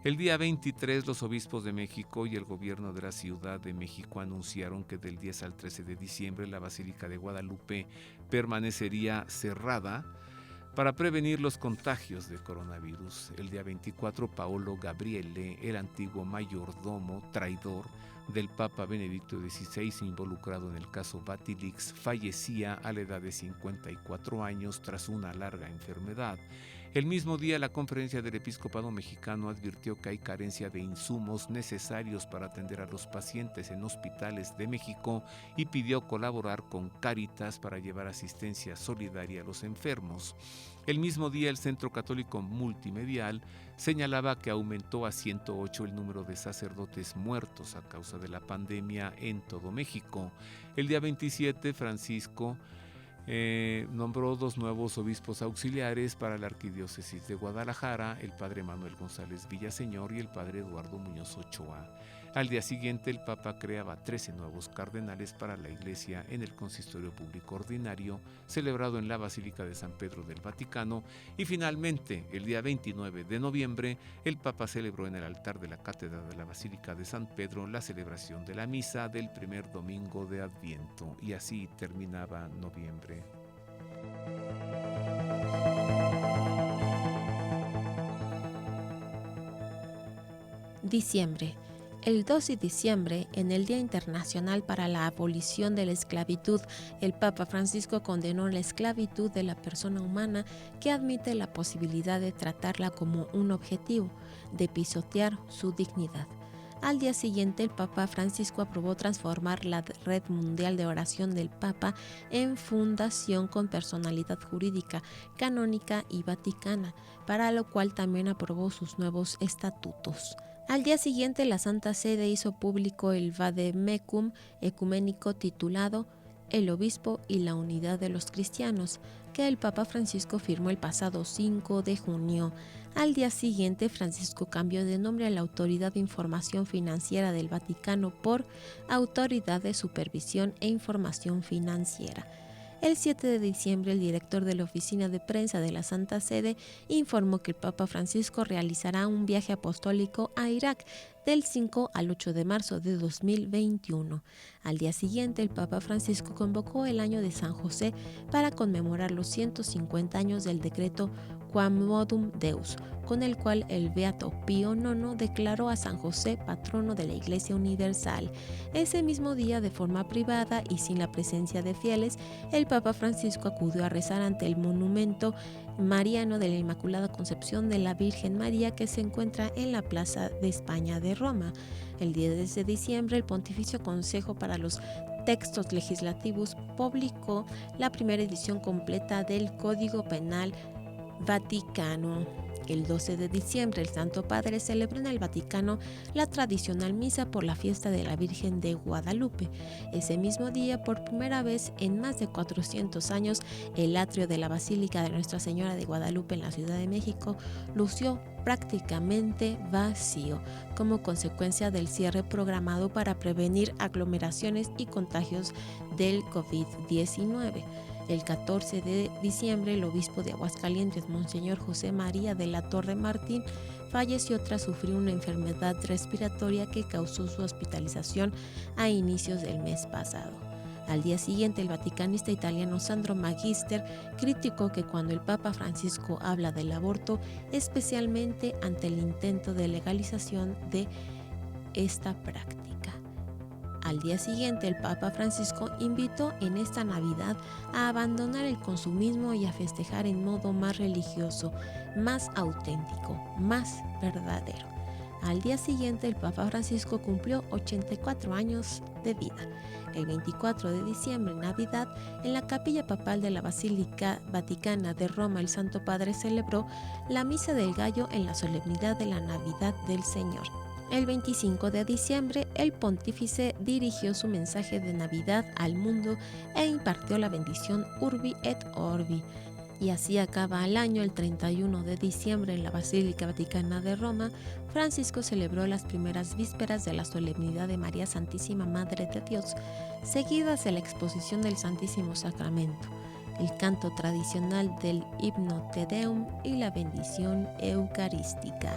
El día 23, los obispos de México y el gobierno de la Ciudad de México anunciaron que del 10 al 13 de diciembre la Basílica de Guadalupe permanecería cerrada para prevenir los contagios de coronavirus. El día 24, Paolo Gabriele, el antiguo mayordomo traidor del Papa Benedicto XVI involucrado en el caso Vatilix, fallecía a la edad de 54 años tras una larga enfermedad. El mismo día, la Conferencia del Episcopado Mexicano advirtió que hay carencia de insumos necesarios para atender a los pacientes en hospitales de México y pidió colaborar con Cáritas para llevar asistencia solidaria a los enfermos. El mismo día, el Centro Católico Multimedial señalaba que aumentó a 108 el número de sacerdotes muertos a causa de la pandemia en todo México. El día 27, Francisco nombró 2 nuevos obispos auxiliares para la Arquidiócesis de Guadalajara, el padre Manuel González Villaseñor y el padre Eduardo Muñoz Ochoa. Al día siguiente, el Papa creaba 13 nuevos cardenales para la Iglesia en el Consistorio Público Ordinario, celebrado en la Basílica de San Pedro del Vaticano, y finalmente, el día 29 de noviembre, el Papa celebró en el altar de la Cátedra de la Basílica de San Pedro la celebración de la misa del primer domingo de Adviento, y así terminaba noviembre. Diciembre. El 2 de diciembre, en el Día Internacional para la Abolición de la Esclavitud, el Papa Francisco condenó la esclavitud de la persona humana que admite la posibilidad de tratarla como un objetivo, de pisotear su dignidad. Al día siguiente, el Papa Francisco aprobó transformar la Red Mundial de Oración del Papa en fundación con personalidad jurídica, canónica y vaticana, para lo cual también aprobó sus nuevos estatutos. Al día siguiente, la Santa Sede hizo público el Vademecum ecuménico titulado El Obispo y la Unidad de los Cristianos, que el Papa Francisco firmó el pasado 5 de junio. Al día siguiente, Francisco cambió de nombre a la Autoridad de Información Financiera del Vaticano por Autoridad de Supervisión e Información Financiera. El 7 de diciembre, el director de la Oficina de Prensa de la Santa Sede informó que el Papa Francisco realizará un viaje apostólico a Irak del 5 al 8 de marzo de 2021. Al día siguiente, el Papa Francisco convocó el año de San José para conmemorar los 150 años del decreto Quamodum Deus, con el cual el Beato Pío IX declaró a San José patrono de la Iglesia Universal. Ese mismo día, de forma privada y sin la presencia de fieles, el Papa Francisco acudió a rezar ante el monumento mariano de la Inmaculada Concepción de la Virgen María que se encuentra en la Plaza de España de Roma. El 10 de diciembre, el Pontificio Consejo para los Textos Legislativos publicó la primera edición completa del Código Penal Vaticano. El 12 de diciembre, el Santo Padre celebró en el Vaticano la tradicional misa por la fiesta de la Virgen de Guadalupe. Ese mismo día, por primera vez en más de 400 años, el atrio de la Basílica de Nuestra Señora de Guadalupe en la Ciudad de México lució prácticamente vacío, como consecuencia del cierre programado para prevenir aglomeraciones y contagios del COVID-19. El 14 de diciembre, el obispo de Aguascalientes, Monseñor José María de la Torre Martín, falleció tras sufrir una enfermedad respiratoria que causó su hospitalización a inicios del mes pasado. Al día siguiente, el vaticanista italiano Sandro Magister criticó que cuando el Papa Francisco habla del aborto, especialmente ante el intento de legalización de esta práctica. Al día siguiente, el Papa Francisco invitó en esta Navidad a abandonar el consumismo y a festejar en modo más religioso, más auténtico, más verdadero. Al día siguiente, el Papa Francisco cumplió 84 años de vida. El 24 de diciembre, Navidad, en la capilla papal de la Basílica Vaticana de Roma, el Santo Padre celebró la Misa del Gallo en la solemnidad de la Navidad del Señor. El 25 de diciembre, el pontífice dirigió su mensaje de Navidad al mundo e impartió la bendición Urbi et Orbi. Y así acaba el año. El 31 de diciembre, en la Basílica Vaticana de Roma, Francisco celebró las primeras vísperas de la solemnidad de María Santísima Madre de Dios, seguidas de la exposición del Santísimo Sacramento, el canto tradicional del himno Te Deum y la bendición eucarística.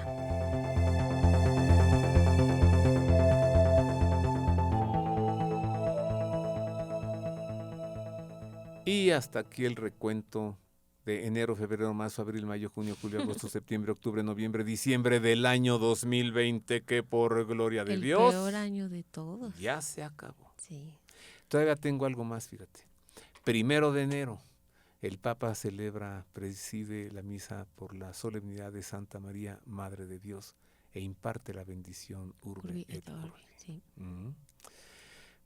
Y hasta aquí el recuento de enero, febrero, marzo, abril, mayo, junio, julio, agosto, septiembre, octubre, noviembre, diciembre del año 2020, que por gloria de Dios, el peor año de todos. Ya se acabó. Sí. Todavía tengo algo más, fíjate. 1 de enero, el Papa preside la misa por la solemnidad de Santa María, Madre de Dios, e imparte la bendición Urbi et Orbi. Sí.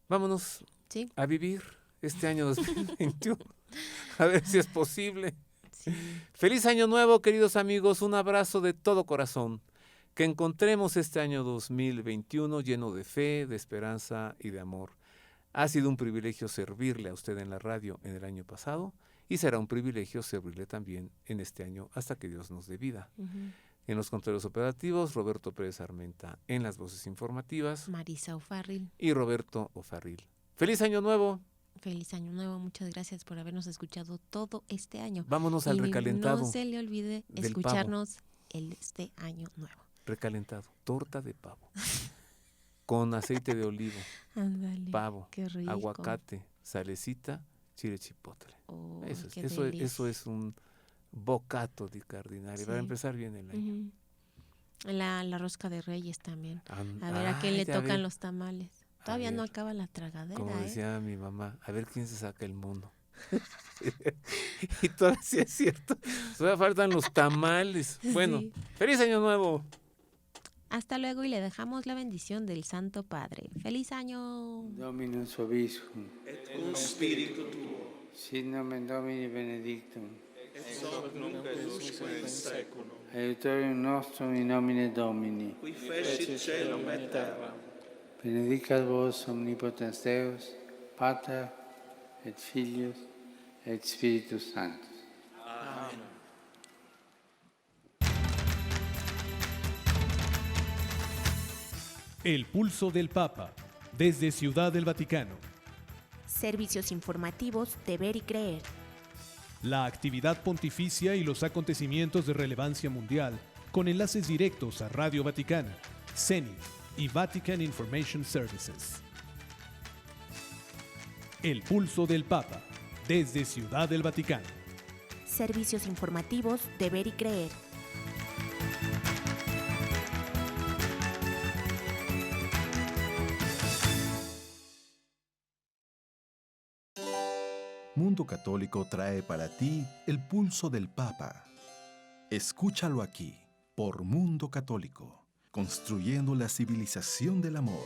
Vámonos Sí. a vivir este año 2021. A ver si es posible. Sí. Feliz año nuevo, queridos amigos. Un abrazo de todo corazón. Que encontremos este año 2021 lleno de fe, de esperanza y de amor. Ha sido un privilegio servirle a usted en la radio en el año pasado y será un privilegio servirle también en este año hasta que Dios nos dé vida. En los controles operativos, Roberto Pérez Armenta. En las voces informativas, Marisa O'Farrill y Roberto O'Farrill. ¡Feliz año nuevo! Feliz año nuevo, muchas gracias por habernos escuchado todo este año. Vámonos al recalentado. No se le olvide escucharnos este año nuevo. Recalentado, torta de pavo, con aceite de olivo, Ándale, pavo, qué rico. aguacate, salecita chipotle. Oh, Eso qué eso delicia. es un bocato di cardinale, Sí. para empezar bien el año. Ujú. La rosca de Reyes también. An- A ver a quién le ay, a tocan ver, los tamales. a Todavía no ver, acaba la como tragadera, ¿eh? decía mi mamá, a ver quién se saca el mono. Y todavía sí es cierto. Todavía faltan los tamales. Bueno, Sí. feliz año nuevo. Hasta luego y le dejamos la bendición del Santo Padre. ¡Feliz año! Dominus vobiscum. Et cum spiritu tuo. Sit nomen Domini benedictum. Ex hoc nunc et usque in seculum. Aiutorium nostrum in nomine Domini. Qui fecit caelum et terram. Benedicat vos omnipotens Deus, Pater et Filius et Spiritus Sanctus. El pulso del Papa, desde Ciudad del Vaticano. Servicios informativos de Ver y Creer. La actividad pontificia y los acontecimientos de relevancia mundial, con enlaces directos a Radio Vaticana, CENIT y Vatican Information Services. El pulso del Papa, desde Ciudad del Vaticano. Servicios informativos de Ver y Creer. Mundo Católico trae para ti el pulso del Papa. Escúchalo aquí, por Mundo Católico, construyendo la civilización del amor.